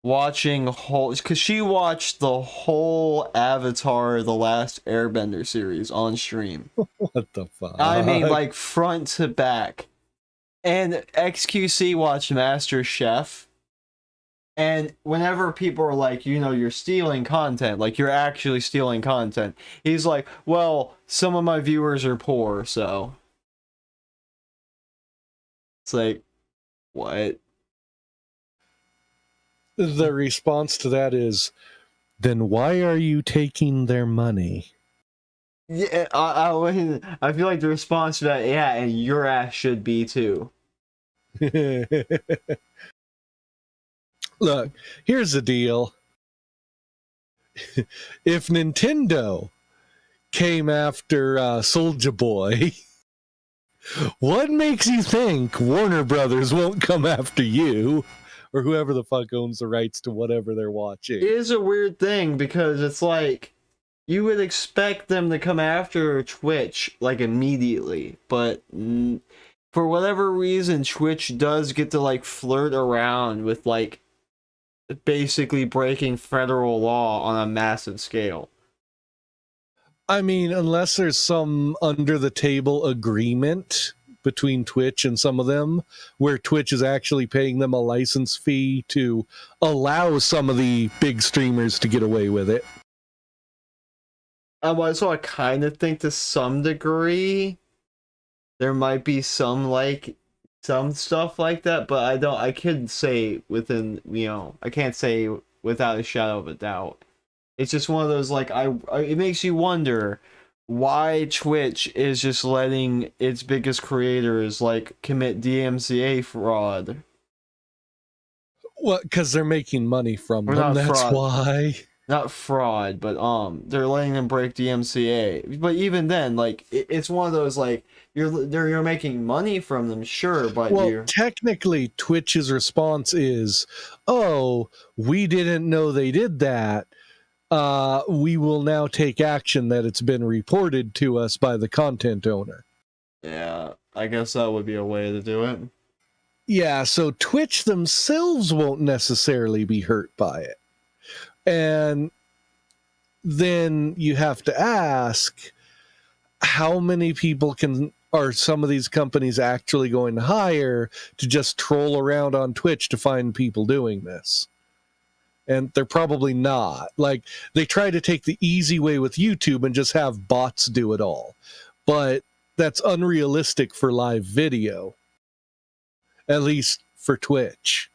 watching because she watched the whole Avatar The Last Airbender series on stream. What the fuck? I mean, like, front to back. And XQC watched Master Chef. And whenever people are like, you're stealing content, like, you're actually stealing content, he's like, well, some of my viewers are poor, so. It's like, what? The response to that is, then why are you taking their money? Yeah, I feel like the response to that, yeah, and your ass should be too. Look, here's the deal. If Nintendo came after Soulja Boy, what makes you think Warner Brothers won't come after you? Or whoever the fuck owns the rights to whatever they're watching. It is a weird thing, because it's like, you would expect them to come after Twitch, like, immediately. But for whatever reason, Twitch does get to, like, flirt around with, like, basically breaking federal law on a massive scale. I mean, unless there's some under-the-table agreement between Twitch and some of them, where Twitch is actually paying them a license fee to allow some of the big streamers to get away with it. So I kind of think to some degree there might be some stuff like that, but I couldn't say I can't say without a shadow of a doubt. It's just one of those, like, it makes you wonder why Twitch is just letting its biggest creators, like, commit DMCA fraud. Well, because they're making money from them, that's fraud. why. Not fraud, but they're letting them break DMCA. But even then, like, it's one of those, like, you're making money from them, sure, but technically Twitch's response is, oh, we didn't know they did that. We will now take action that it's been reported to us by the content owner. Yeah, I guess that would be a way to do it. Yeah, so Twitch themselves won't necessarily be hurt by it. And then you have to ask, how many people are some of these companies actually going to hire to just troll around on Twitch to find people doing this? And they're probably not. Like, they try to take the easy way with YouTube and just have bots do it all. But that's unrealistic for live video. At least for Twitch.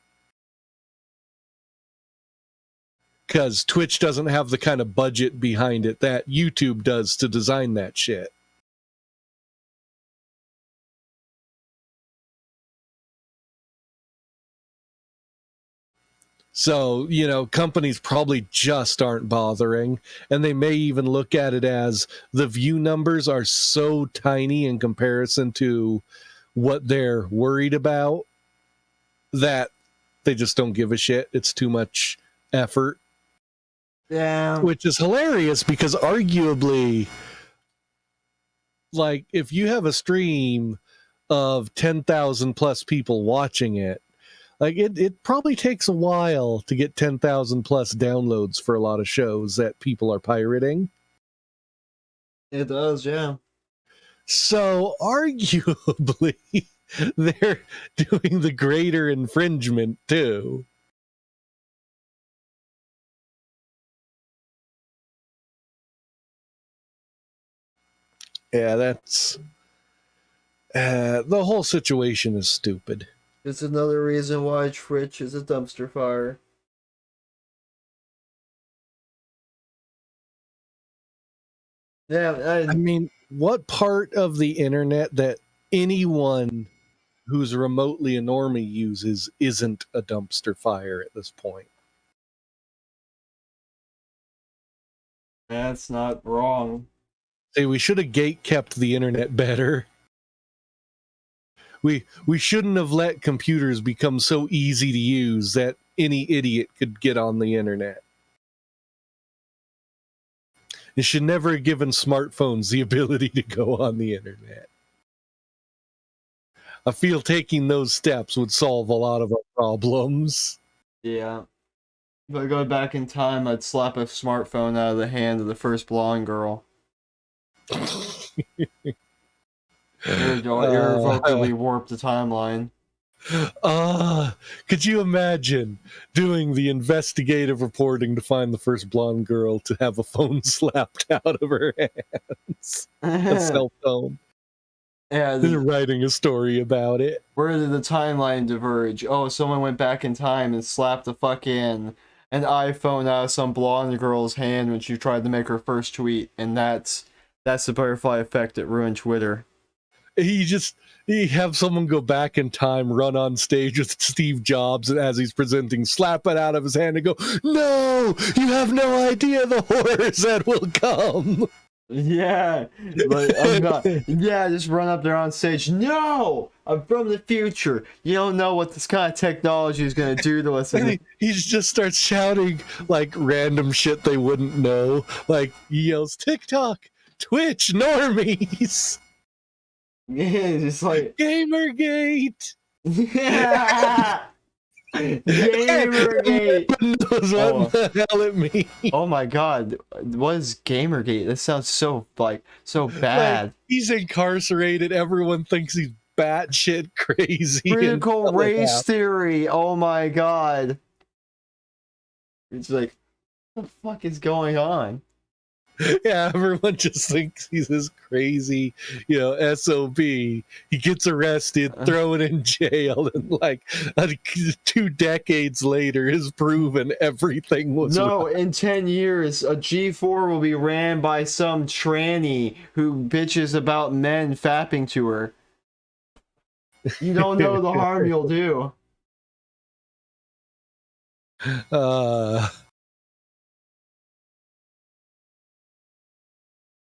Because Twitch doesn't have the kind of budget behind it that YouTube does to design that shit. So, companies probably just aren't bothering, and they may even look at it as the view numbers are so tiny in comparison to what they're worried about that they just don't give a shit. It's too much effort. Yeah. Which is hilarious because arguably, like, if you have a stream of 10,000 plus people watching it, like, it probably takes a while to get 10,000 plus downloads for a lot of shows that people are pirating. It does, yeah. So arguably, they're doing the greater infringement too. Yeah, that's the whole situation is stupid. It's another reason why Twitch is a dumpster fire. Yeah, I mean, what part of the internet that anyone who's remotely a normie uses isn't a dumpster fire at this point? that's not wrong. Say, we should have gate-kept the internet better. We shouldn't have let computers become so easy to use that any idiot could get on the internet. It should never have given smartphones the ability to go on the internet. I feel taking those steps would solve a lot of our problems. Yeah. If I go back in time, I'd slap a smartphone out of the hand of the first blonde girl. Irrevocably warp the timeline. Could you imagine doing the investigative reporting to find the first blonde girl to have a phone slapped out of her hands? A cell phone. Yeah, They're writing a story about it. where did the timeline diverge? Oh, someone went back in time and slapped a fucking an iPhone out of some blonde girl's hand when she tried to make her first tweet, and that's the butterfly effect that ruined Twitter. He have someone go back in time, run on stage with Steve Jobs, and as he's presenting, slap it out of his hand and go, "No, you have no idea the horrors that will come." Yeah, like, I'm not. Yeah, just run up there on stage. No, I'm from the future. You don't know what this kind of technology is gonna do to us. And he just starts shouting like random shit they wouldn't know. Like, he yells, "TikTok, Twitch, normies." Yeah, just like Gamergate. yeah. Gamergate. What the hell it means? Oh my god, what is Gamergate? This sounds so bad. Like, he's incarcerated. Everyone thinks he's batshit crazy. Critical race theory. Oh my god. It's like, what the fuck is going on? Yeah, everyone just thinks he's this crazy, SOB. He gets arrested, thrown in jail, and like 2 decades later has proven everything was No, right. in 10 years, a G4 will be ran by some tranny who bitches about men fapping to her. You don't know the harm you'll do.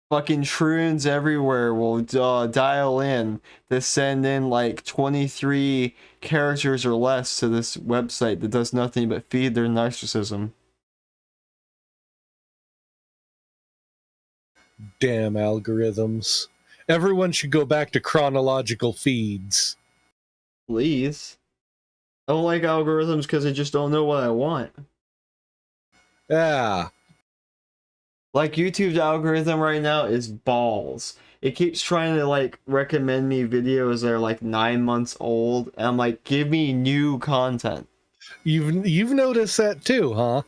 Fucking troons everywhere will dial in to send in like 23 characters or less to this website that does nothing but feed their narcissism. Damn algorithms. Everyone should go back to chronological feeds. Please. I don't like algorithms because I just don't know what I want. Yeah. Like, YouTube's algorithm right now is balls. It keeps trying to, like, recommend me videos that are, like, 9 months old. And I'm like, give me new content. You've noticed that too, huh?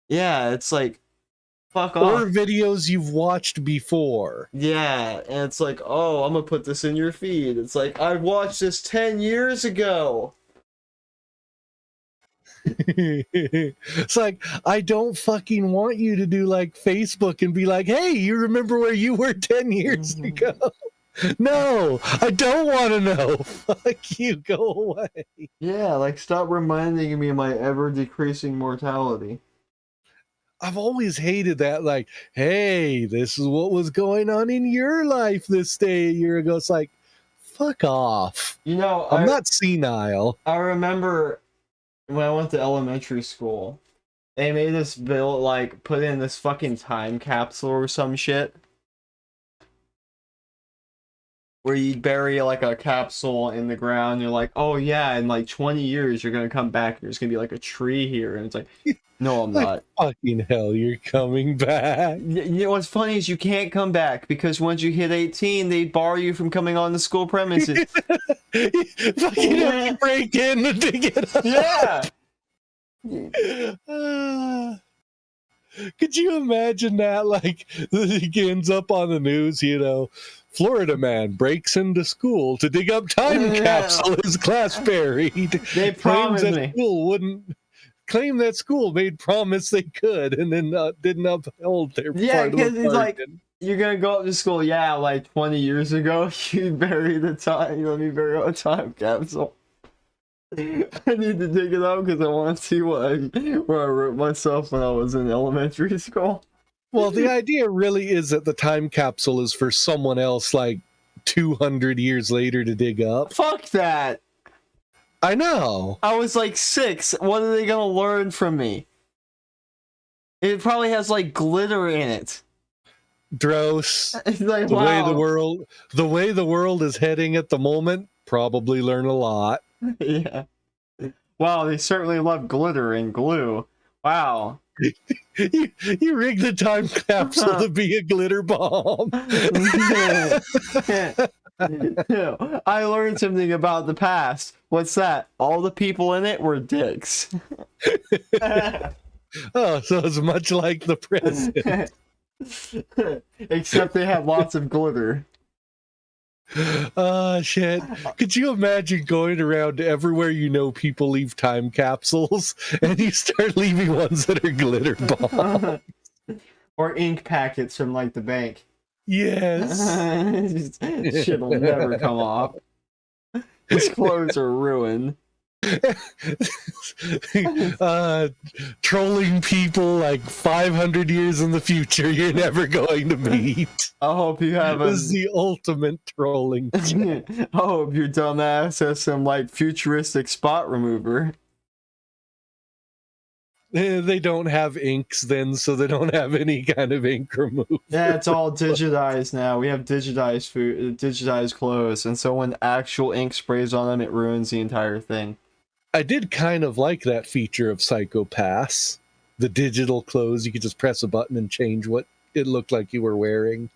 Yeah, it's like, fuck Or off. videos you've watched before. Yeah, and it's like, oh, I'm gonna put this in your feed. It's like, I watched this 10 years ago. It's like, I don't fucking want you to do like Facebook and be like, hey, you remember where you were 10 years ago? No, I don't want to know. Fuck you, go away. Yeah, like, stop reminding me of my ever-decreasing mortality. I've always hated that, like, hey, this is what was going on in your life this day a year ago. It's like, fuck off. You know, I'm not senile. I remember when I went to elementary school, they made us build, like, put in this fucking time capsule or some shit. Where you bury, like, a capsule in the ground, and you're like, oh yeah, in like 20 years you're gonna come back, and there's gonna be like a tree here, and it's like, no, I'm not. Fucking hell, you're coming back. You know what's funny is you can't come back, because once you hit 18, they bar you from coming on the school premises. Fucking have to break in to dig it up. Yeah! Could you imagine that? Like, it ends up on the news, you know, Florida man breaks into school to dig up time capsule his class buried. They promised me. Claim that school made promise they could and then didn't uphold their Yeah, part of because the it's like, bargain. you're gonna go up to school, yeah, like 20 years ago, you buried the time, you let me bury a time capsule. I need to dig it out because I want to see where I wrote myself when I was in elementary school. Well, the idea really is that the time capsule is for someone else like 200 years later to dig up. Fuck that! I know. I was like 6. What are they gonna learn from me? It probably has like glitter in it. Dross. It's like, The wow. way the world is heading at the moment, probably learn a lot. Yeah. Wow, they certainly love glitter and glue. Wow. You rigged the time capsule to be a glitter bomb. I learned something about the past. What's that? All the people in it were dicks. Oh, so it's much like the present. Except they had lots of glitter. Shit. Could you imagine going around everywhere you know people leave time capsules and you start leaving ones that are glitter bombs? Or ink packets from like the bank. Yes. Shit'll never come off. His clothes are ruined. Trolling people like 500 years in the future you're never going to meet. I hope you have This is the ultimate trolling. I hope your dumbass has some like futuristic spot remover. They don't have inks then, so they don't have any kind of ink removal. Yeah, it's all digitized now. We have digitized food, digitized clothes, and so when actual ink sprays on them, it ruins the entire thing. I did kind of like that feature of Psycho Pass. The digital clothes, you could just press a button and change what it looked like you were wearing.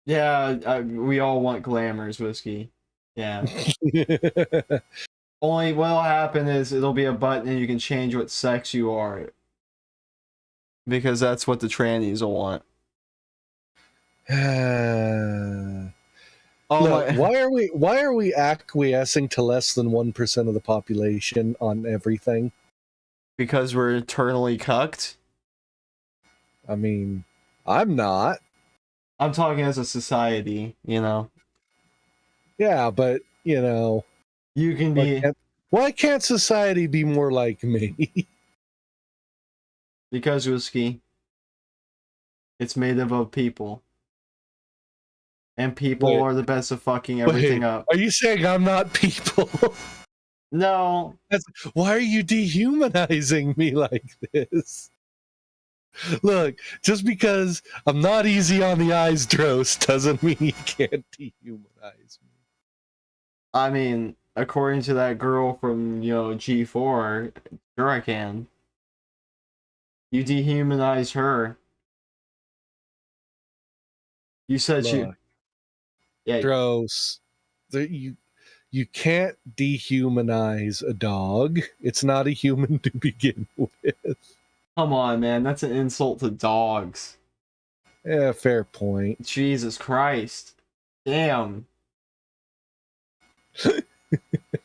Yeah, we all want glamours whiskey. Yeah. Only what'll happen is it'll be a button and you can change what sex you are. Because that's what the trannies will want. Look, why are we acquiescing to less than 1% of the population on everything? Because we're eternally cucked? I mean, I'm not. I'm talking as a society, you know. Yeah, but, you know... You can be... Why can't society be more like me? Because whiskey. It's made up of people. And people are the best at fucking everything up. Are you saying I'm not people? No. Why are you dehumanizing me like this? Look, just because I'm not easy on the eyes, Dros, doesn't mean you can't dehumanize me. I mean, according to that girl from, you know, G4, sure I can. You dehumanize her. You said she. Look, Yeah. Gross. You can't dehumanize a dog. It's not a human to begin with. Come on, man. That's an insult to dogs. Yeah, fair point. Jesus Christ. Damn.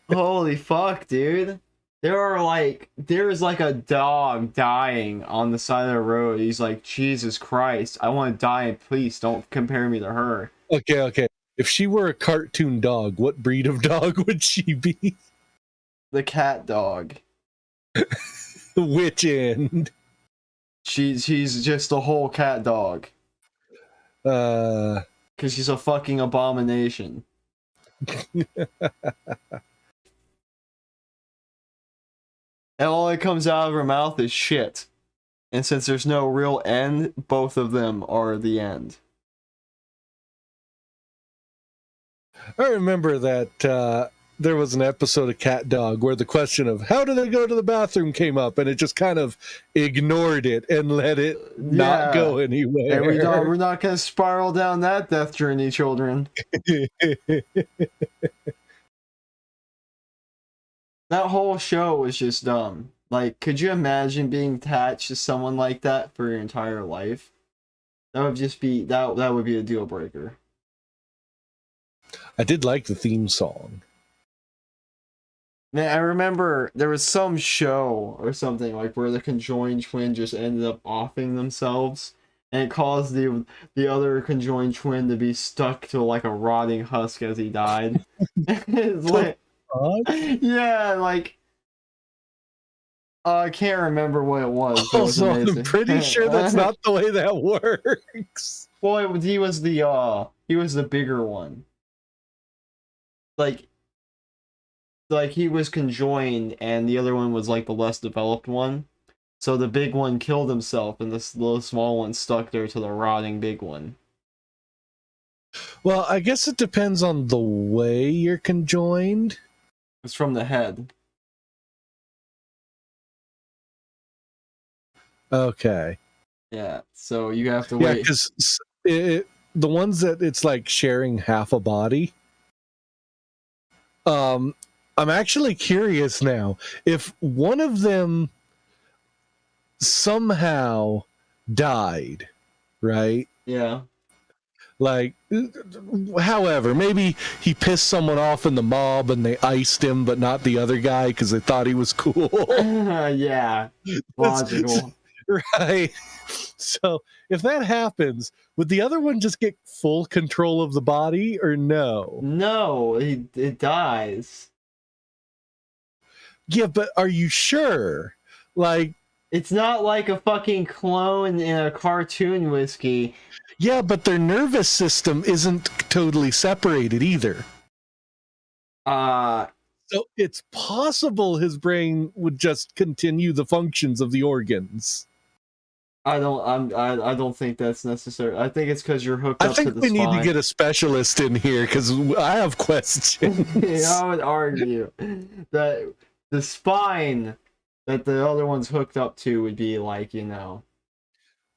Holy fuck, dude. There's like a dog dying on the side of the road. He's like, Jesus Christ, I want to die. Please don't compare me to her. Okay. If she were a cartoon dog, what breed of dog would she be? The cat dog. Which end? She's just a whole cat dog. Because she's a fucking abomination. And all that comes out of her mouth is shit. And since there's no real end, both of them are the end. I remember that there was an episode of Cat Dog where the question of how do they go to the bathroom came up, and it just kind of ignored it and let it not go anywhere. And we're not going to spiral down that death journey, children. That whole show was just dumb. Like, could you imagine being attached to someone like that for your entire life? That would just be that would be a deal breaker. I did like the theme song. Man, I remember there was some show or something like where the conjoined twin just ended up offing themselves, and it caused the other conjoined twin to be stuck to like a rotting husk as he died. It's like, yeah, like I can't remember what it was. It was Also, amazing. I'm pretty sure that's not the way that works. Well, he was the bigger one. Like he was conjoined, and the other one was like the less developed one. So the big one killed himself, and this little small one stuck there to the rotting big one. Well, I guess it depends on the way you're conjoined. It's from the head. Okay. Yeah, so you have to Yeah, wait. because the ones that it's like sharing half a body. I'm actually curious now if one of them somehow died, right? Yeah. Like, however, maybe he pissed someone off in the mob and they iced him, but not the other guy because they thought he was cool. Yeah. Logical. Right. So if that happens, would the other one just get full control of the body or no? No, it dies. Yeah, but are you sure? Like, it's not like a fucking clone in a cartoon whiskey. Yeah, but their nervous system isn't totally separated either. So it's possible his brain would just continue the functions of the organs. I don't think that's necessary. I think it's because you're hooked up to the spine. I think we need to get a specialist in here because I have questions. I would argue that the spine that the other one's hooked up to would be like, you know.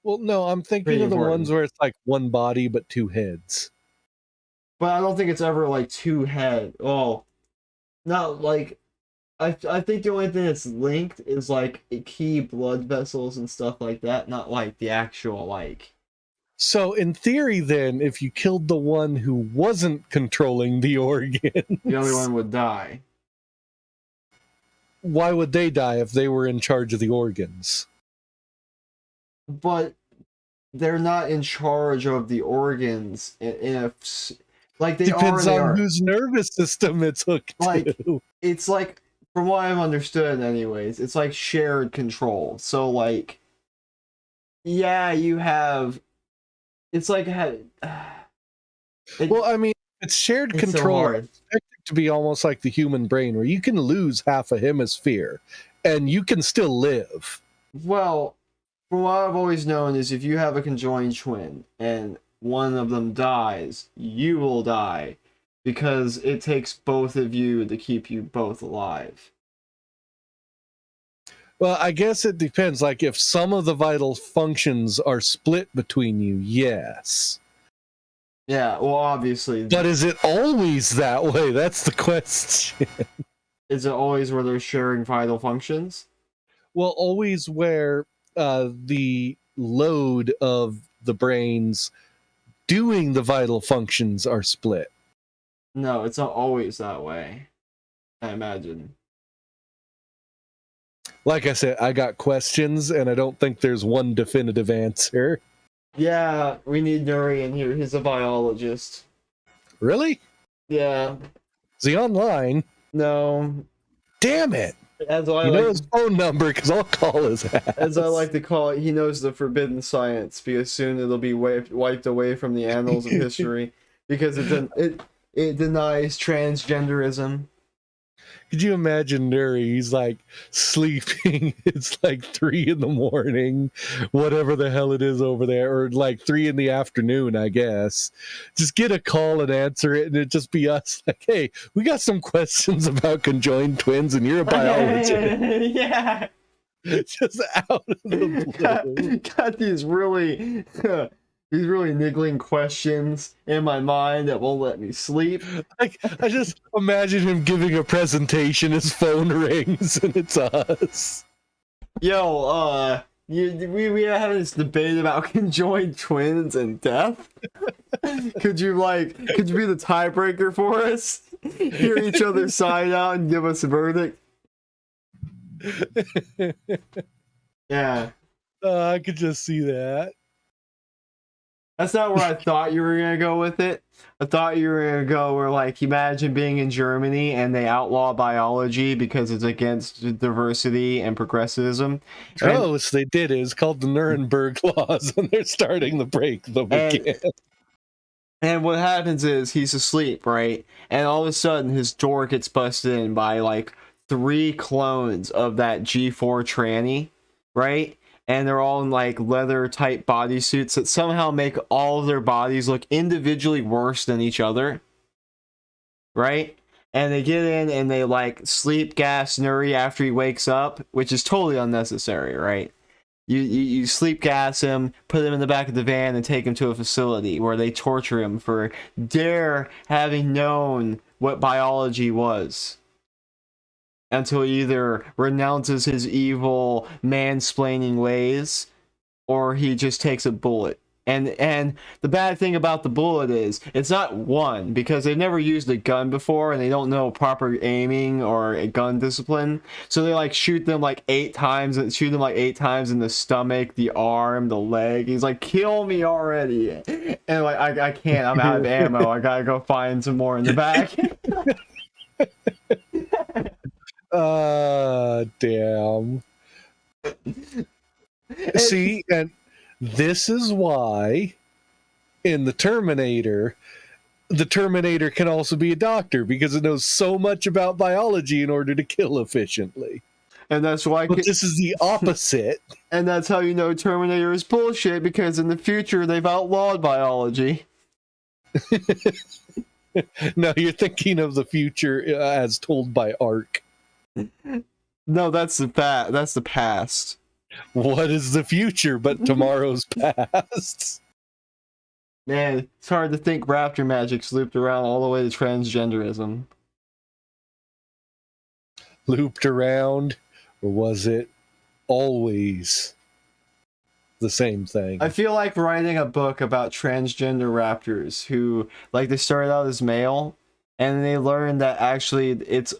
Well, no, I'm thinking of the ones where it's like one body but two heads. But I don't think it's ever like two head. Oh, not like. I think the only thing that's linked is like key blood vessels and stuff like that, not like the actual like. So in theory, then, if you killed the one who wasn't controlling the organs, the other one would die. Why would they die if they were in charge of the organs? But they're not in charge of the organs in a like they depends are. on whose nervous system it's hooked to. It's like, from what I've understood, anyways, it's like shared control. So like, yeah, you have. It's like well, I mean, it's shared control. So I expect it to be almost like the human brain, where you can lose half a hemisphere and you can still live. Well, from what I've always known is if you have a conjoined twin and one of them dies, you will die because it takes both of you to keep you both alive. Well, I guess it depends. Like, if some of the vital functions are split between you, yes. Yeah, well, obviously. But is it always that way? That's the question. Is it always where they're sharing vital functions? Well, always where the load of the brains doing the vital functions are split. No, it's not always that way, I imagine. Like I said, I got questions, and I don't think there's one definitive answer. Yeah, we need Nuri in here. He's a biologist. Really? Yeah. Is he online? No. Damn it! As I You know like, his phone number, because I'll call his ass. as I like to call it, he knows the forbidden science because soon it'll be wiped away from the annals of history because it denies transgenderism. Could you imagine Nuri? He's like sleeping. It's like 3 a.m, whatever the hell it is over there, or like 3 p.m, I guess. Just get a call and answer it, and it'd just be us. Like, hey, we got some questions about conjoined twins, and you're a biologist. Yeah. Just out of the blue. Got these really niggling questions in my mind that won't let me sleep. Like, I just imagine him giving a presentation, his phone rings, and it's us. Yo, we are having this debate about conjoined twins and death. Could you be the tiebreaker for us? Hear each other's side out and give us a verdict? Yeah. I could just see that. That's not where I thought you were gonna go with it. I thought you were gonna go where, like, imagine being in Germany and they outlaw biology because it's against diversity and progressivism. Oh, so they did it. It's called the Nuremberg Laws, and they're starting to break them again. And what happens is he's asleep, right? And all of a sudden his door gets busted in by like 3 clones of that G4 tranny, right? And they're all in like leather type bodysuits that somehow make all of their bodies look individually worse than each other, right? And they get in and they like sleep gas Nuri after he wakes up, which is totally unnecessary, right? You sleep gas him, put him in the back of the van, and take him to a facility where they torture him for having known what biology was. Until he either renounces his evil mansplaining ways, or he just takes a bullet. And the bad thing about the bullet is, it's not one, because they've never used a gun before, and they don't know proper aiming or a gun discipline. So they like shoot them like 8 times in the stomach, the arm, the leg. He's like, kill me already. And like, I can't, I'm out of ammo. I gotta go find some more in the back. Damn. See, and this is why in the Terminator can also be a doctor, because it knows so much about biology in order to kill efficiently. And that's why. But this is the opposite. And that's how you know Terminator is bullshit, because in the future they've outlawed biology. No, you're thinking of the future as told by Ark. No, that's the past. What is the future but tomorrow's past? Man, it's hard to think raptor magic's looped around all the way to transgenderism. Looped around, or was it always the same thing? I feel like writing a book about transgender raptors who, like, they started out as male, and they learned that actually it's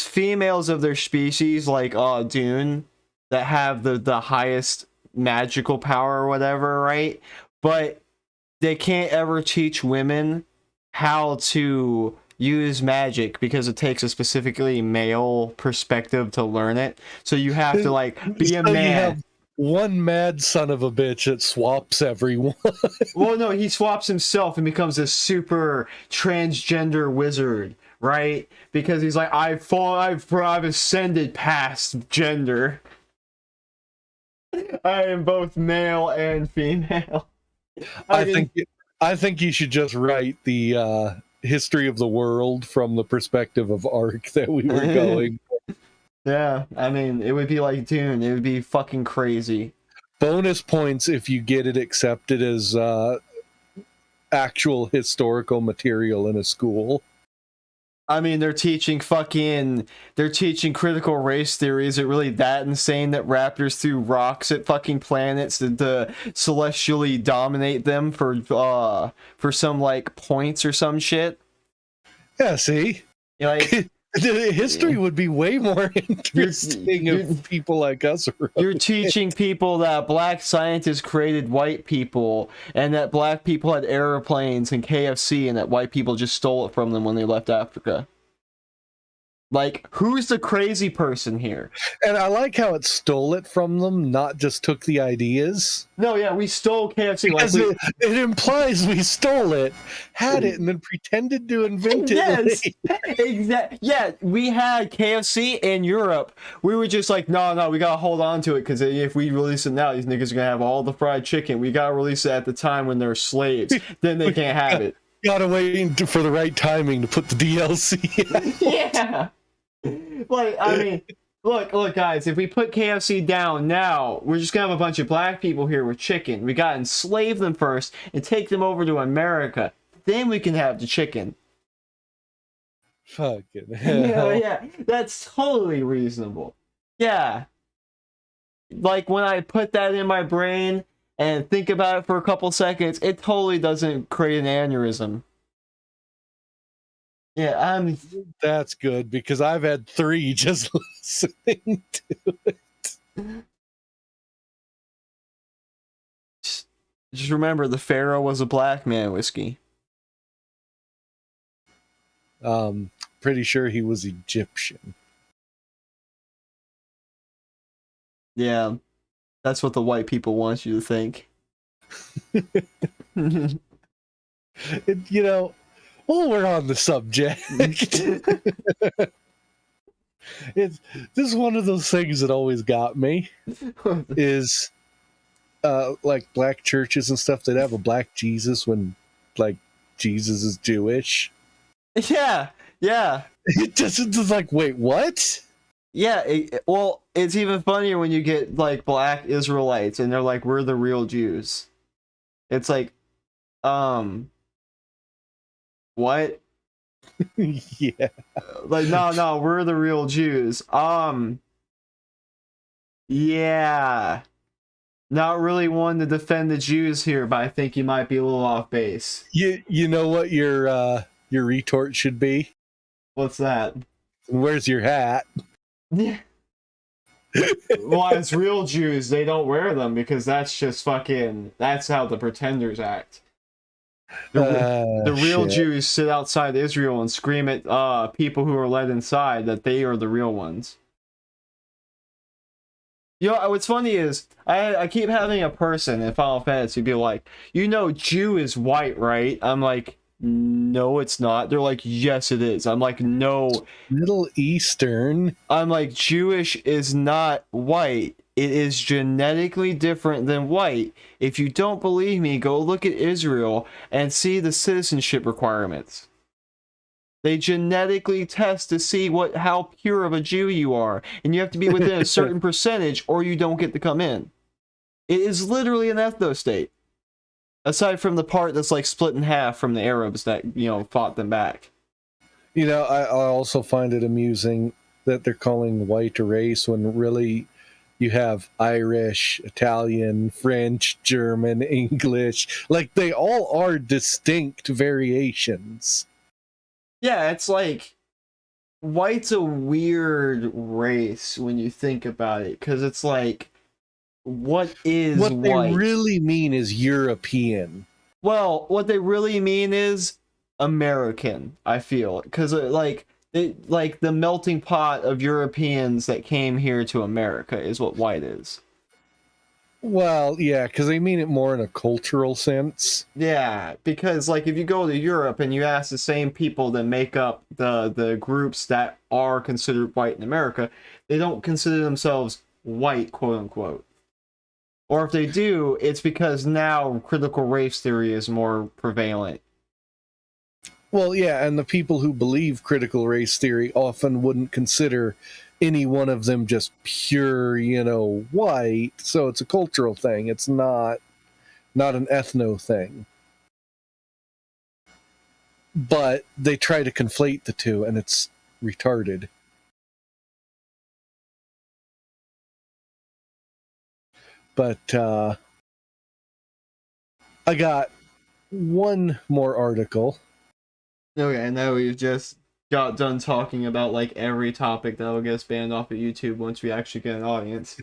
females of their species, like Dune, that have the highest magical power or whatever, right? But they can't ever teach women how to use magic because it takes a specifically male perspective to learn it. So you have to like be a man. You have one mad son of a bitch that swaps everyone. Well, no, he swaps himself and becomes a super transgender wizard, right? Because he's like, I've ascended past gender. I am both male and female. I think you should just write the history of the world from the perspective of Ark that we were going. Yeah, I mean, it would be like Dune. It would be fucking crazy. Bonus points if you get it accepted as actual historical material in a school. I mean, they're teaching critical race theory. Is it really that insane that raptors threw rocks at fucking planets to celestially dominate them for some like points or some shit? Yeah, see? Like, the history would be way more interesting if people like us wrote You're teaching people that black scientists created white people, and that black people had airplanes and KFC, and that white people just stole it from them when they left Africa. Like, who's the crazy person here? And I like how it stole it from them, not just took the ideas. No, yeah, we stole KFC. Because Like it implies we stole it, had it, and then pretended to invent it. Yes, exactly. Yeah, we had KFC in Europe. We were just like, no, we gotta hold on to it, because if we release it now, these niggas are gonna have all the fried chicken. We gotta release it at the time when they're slaves. Then they can't have it. Gotta wait for the right timing to put the DLC out. Yeah. Like, I mean, look, guys, if we put KFC down now, we're just gonna have a bunch of black people here with chicken. We gotta enslave them first and take them over to America. Then we can have the chicken. Fucking hell. Yeah, that's totally reasonable. Yeah. Like, when I put that in my brain and think about it for a couple seconds, it totally doesn't create an aneurysm. Yeah, That's good, because I've had 3 just listening to it. Just remember, the Pharaoh was a black man whiskey. Pretty sure he was Egyptian. Yeah, that's what the white people want you to think. Well, we're on the subject. This is one of those things that always got me. Is like black churches and stuff that have a black Jesus when like Jesus is Jewish. Yeah. It just is like, wait, what? Yeah, well, it's even funnier when you get like black Israelites and they're like, we're the real Jews. It's like, what? Yeah. Like, no, we're the real Jews. Yeah. Not really one to defend the Jews here, but I think you might be a little off base. You know what your retort should be? What's that? Where's your hat? Yeah. Well, as real Jews, they don't wear them because that's just that's how the pretenders act. The real Jews sit outside Israel and scream at people who are led inside that they are the real ones. You know, what's funny is, I keep having a person in Final Fantasy be like, Jew is white, right? I'm like, no, it's not. They're like, yes, it is. I'm like, no. Middle Eastern. I'm like, Jewish is not white. It is genetically different than white. If you don't believe me, go look at Israel and see the citizenship requirements. They genetically test to see how pure of a Jew you are. And you have to be within a certain percentage or you don't get to come in. It is literally an ethno-state. Aside from the part that's like split in half from the Arabs that, fought them back. I also find it amusing that they're calling white a race when really you have Irish, Italian, French, German, English. Like, they all are distinct variations. Yeah, it's like, white's a weird race when you think about it, because it's like, what what white? They really mean is European. Well, what they really mean is American, I feel, because like the melting pot of Europeans that came here to America is what white is. Well, yeah, because they mean it more in a cultural sense. Yeah, because like if you go to Europe and you ask the same people that make up the groups that are considered white in America, they don't consider themselves white, quote unquote. Or if they do, it's because now critical race theory is more prevalent. Well, yeah, and the people who believe critical race theory often wouldn't consider any one of them just pure, white. So it's a cultural thing. It's not an ethno thing. but they try to conflate the two, and it's retarded. But I got one more article. Okay, and now we've just got done talking about like every topic that will get us banned off of YouTube once we actually get an audience.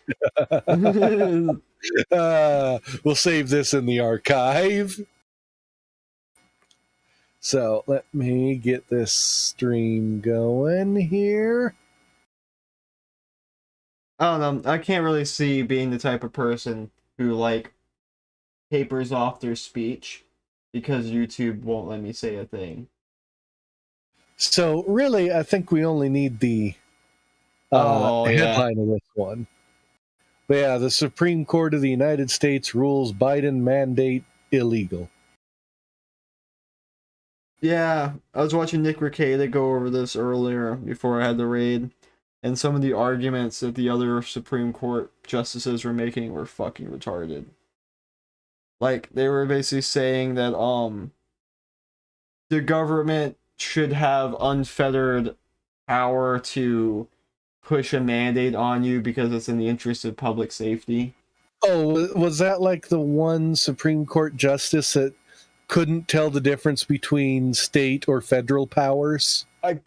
We'll save this in the archive. So let me get this stream going here. I don't know. I can't really see being the type of person who like tapers off their speech because YouTube won't let me say a thing. So really, I think we only need the Yeah. headline of this one. But yeah, the Supreme Court of the United States rules Biden mandate illegal. Yeah, I was watching Nick Rekieta go over this earlier before I had the raid, and some of the arguments that the other Supreme Court justices were making were fucking retarded. Like, they were basically saying that the government should have unfettered power to push a mandate on you because it's in the interest of public safety. Oh, was that like the one Supreme Court justice that couldn't tell the difference between state or federal powers? I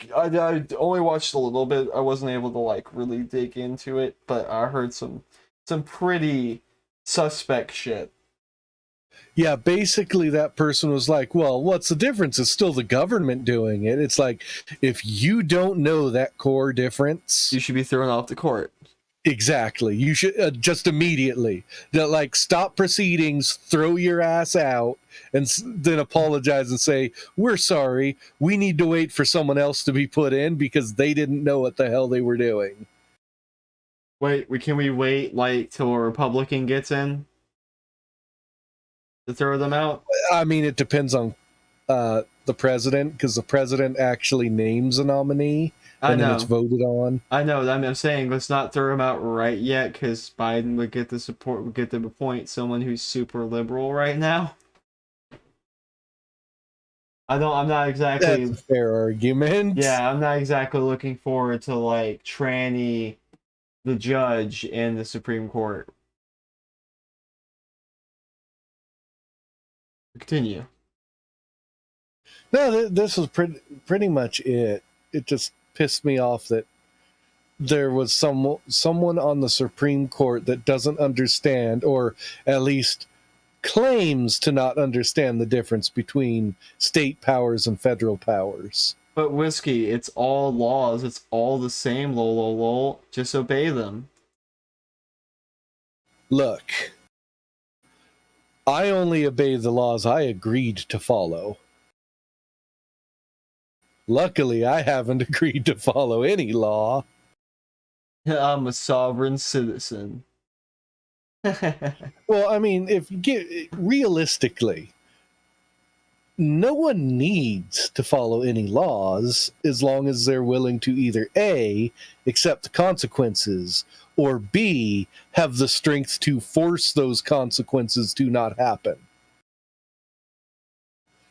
only watched a little bit. I wasn't able to like really dig into it, but I heard some pretty suspect shit. Yeah, basically that person was like, well, what's the difference? It's still the government doing it. It's like, if you don't know that core difference, You should be thrown off the court. exactly, you should just immediately, like, stop proceedings, throw your ass out, and then apologize and say, we're sorry, we need to wait for someone else to be put in because they didn't know what the hell they were doing. Wait, can we wait like till a Republican gets in to throw them out? I mean, it depends on the president, because the president actually names a nominee and then it's voted on. I know. I'm saying let's not throw him out right yet, because Biden would get the support, would get to appoint someone who's super liberal right now. I'm not exactly. That's a fair argument. Yeah, I'm not exactly looking forward to like tranny the judge in the Supreme Court. Continue. No, this was pretty much it. It just pissed me off that there was someone on the Supreme Court that doesn't understand, or at least claims to not understand the difference between state powers and federal powers. But Whiskey, it's all laws. It's all the same. Lol, lol, lol. Just obey them. Look, I only obey the laws I agreed to follow. Luckily, I haven't agreed to follow any law. I'm a sovereign citizen. Well, I mean, if you get realistically, no one needs to follow any laws as long as they're willing to either A, accept the consequences, or B, have the strength to force those consequences to not happen.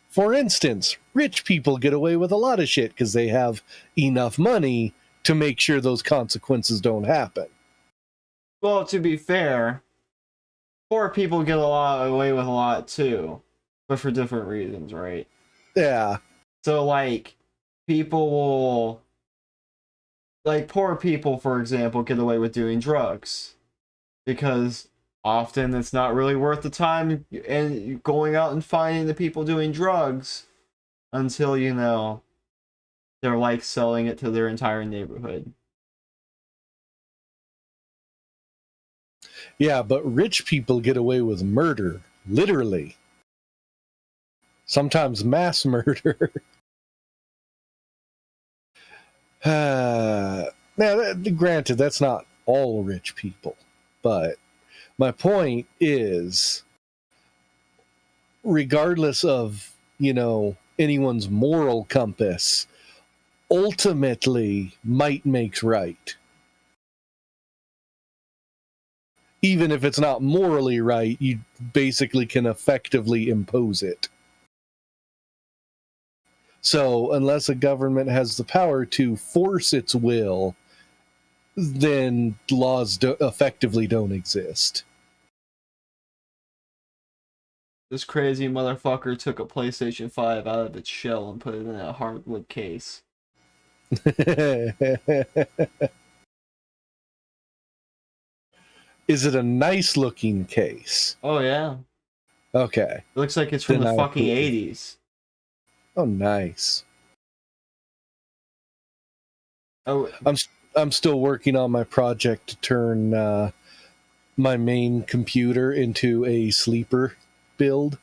For instance, rich people get away with a lot of shit because they have enough money to make sure those consequences don't happen. Well, to be fair, poor people get away with a lot too, but for different reasons, right? Yeah. So, like, people will, like, poor people, for example, get away with doing drugs because often it's not really worth the time and going out and finding the people doing drugs until, you know, they're like selling it to their entire neighborhood. Yeah, but rich people get away with murder, literally. Sometimes mass murder. Now, granted, that's not all rich people, but my point is, regardless of, anyone's moral compass, ultimately, might makes right. Even if it's not morally right, you basically can effectively impose it. So unless a government has the power to force its will, then laws effectively don't exist. This crazy motherfucker took a PlayStation 5 out of its shell and put it in a hardwood case. Is it a nice looking case? Oh yeah. Okay. It looks like it's from Then the I fucking approve. 80s. Oh, nice. Oh, I'm still working on my project to turn my main computer into a sleeper build,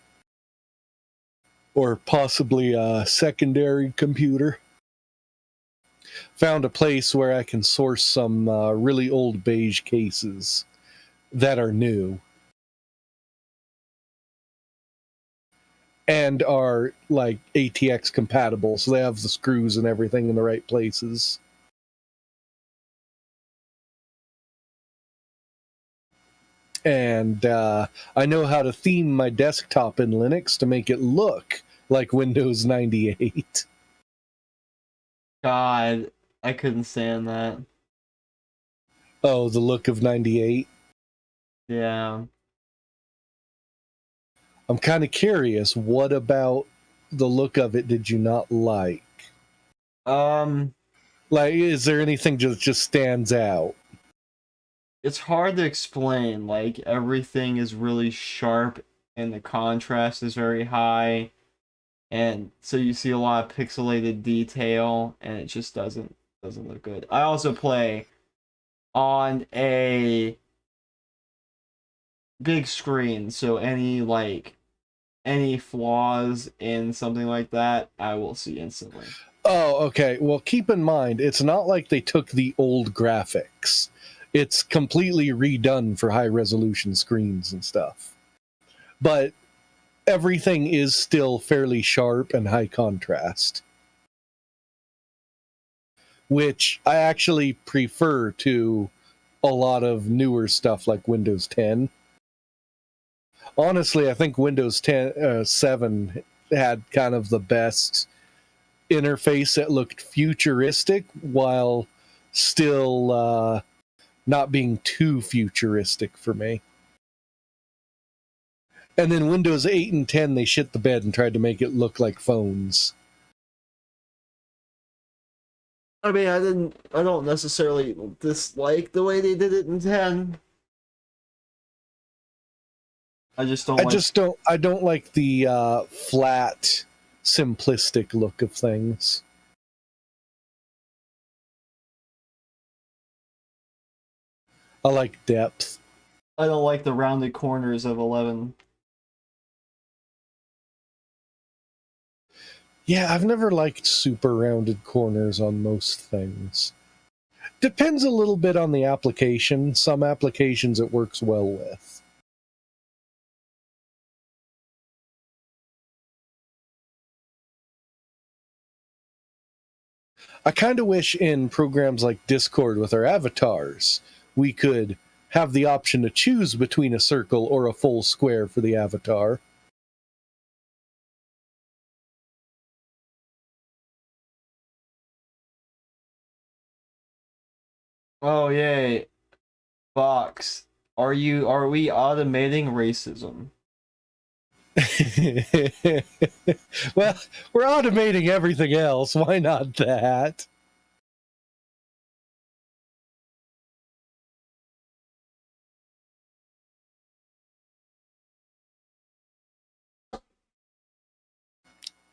or possibly a secondary computer. Found a place where I can source some really old beige cases that are new and are like ATX compatible, so they have the screws and everything in the right places. And I know how to theme my desktop in Linux to make it look like Windows 98. God, I couldn't stand that. Oh, the look of 98. Yeah. I'm kind of curious, what about the look of it did you not like? Like, is there anything just stands out? It's hard to explain. Like, everything is really sharp and the contrast is very high. And so you see a lot of pixelated detail and it just doesn't look good. I also play on a big screen, so any flaws in something like that, I will see instantly. Oh, okay. Well, keep in mind, it's not like they took the old graphics. It's completely redone for high resolution screens and stuff. But everything is still fairly sharp and high contrast, which I actually prefer to a lot of newer stuff like Windows 10. Honestly, I think Windows 10, 7 had kind of the best interface that looked futuristic while still not being too futuristic for me. And then Windows 8 and 10, they shit the bed and tried to make it look like phones. I mean, I don't necessarily dislike the way they did it in 10. I don't like the flat, simplistic look of things. I like depth. I don't like the rounded corners of 11. Yeah, I've never liked super rounded corners on most things. Depends a little bit on the application. Some applications it works well with. I kind of wish in programs like Discord with our avatars, we could have the option to choose between a circle or a full square for the avatar. Oh yay. Fox. Are we automating racism? Well, we're automating everything else. Why not that?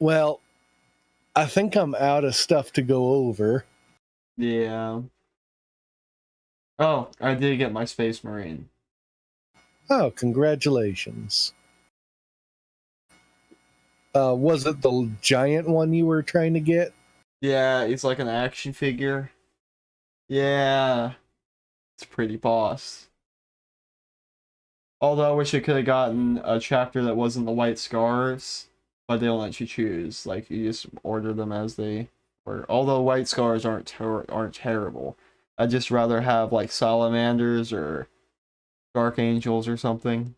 Well, I think I'm out of stuff to go over. Yeah. Oh, I did get my Space Marine. Oh, congratulations. Was it the giant one you were trying to get? Yeah, it's like an action figure. Yeah. It's pretty boss. Although I wish I could have gotten a chapter that wasn't the white scars, but they don't let you choose. Like, you just order them as they were. Although white scars aren't terrible. I'd just rather have like salamanders or dark angels or something.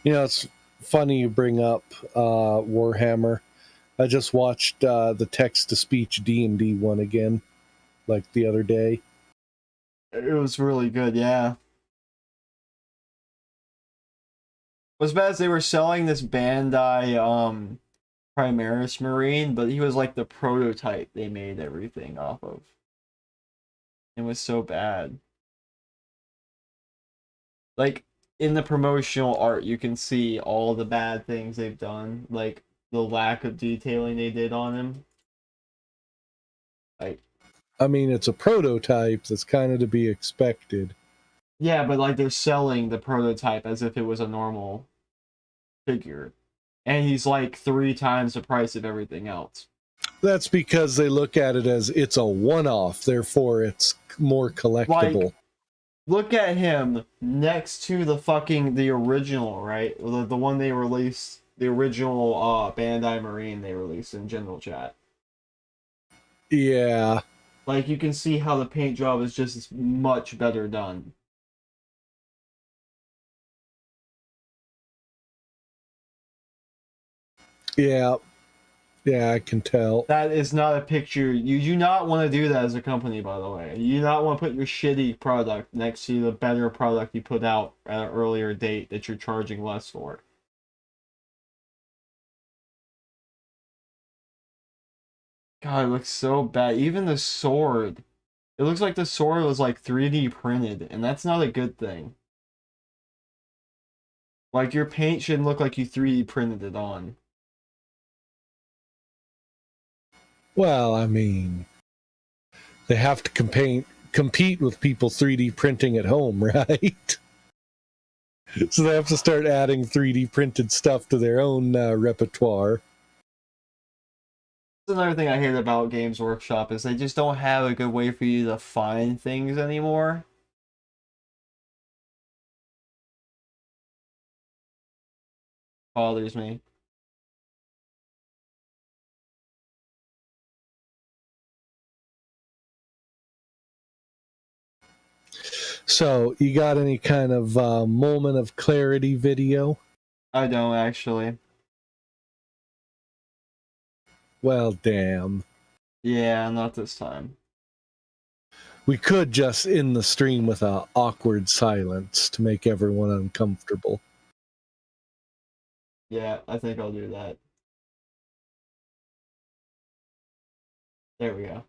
You know, it's funny you bring up Warhammer. I just watched the text-to-speech D&D one again, like the other day. It was really good, yeah. What's bad is they were selling this Bandai Primaris Marine, but he was like the prototype they made everything off of. It was so bad. Like, in the promotional art, you can see all the bad things they've done, like the lack of detailing they did on him. Like, I mean, it's a prototype that's kind of to be expected. yeah, but like they're selling the prototype as if it was a normal figure. And he's like 3 times the price of everything else. That's because they look at it as it's a one-off, therefore it's more collectible. Like, look at him next to the original, right? The one they released, the original Bandai Marine they released in general chat. Yeah. Like, you can see how the paint job is just much better done. Yeah. Yeah, I can tell. That is not a picture. You do not want to do that as a company, by the way. You do not want to put your shitty product next to the better product you put out at an earlier date that you're charging less for. God, it looks so bad. Even the sword. It looks like the sword was like 3D printed, and that's not a good thing. Like, your paint shouldn't look like you 3D printed it on. Well, I mean, they have to compete with people 3D printing at home, right? So they have to start adding 3D printed stuff to their own repertoire. That's another thing I hate about Games Workshop is they just don't have a good way for you to find things anymore. Bothers me. So, you got any kind of moment of clarity video? I don't actually. Well, damn. Yeah, not this time. We could just end the stream with a awkward silence to make everyone uncomfortable. Yeah, I think I'll do that. There we go.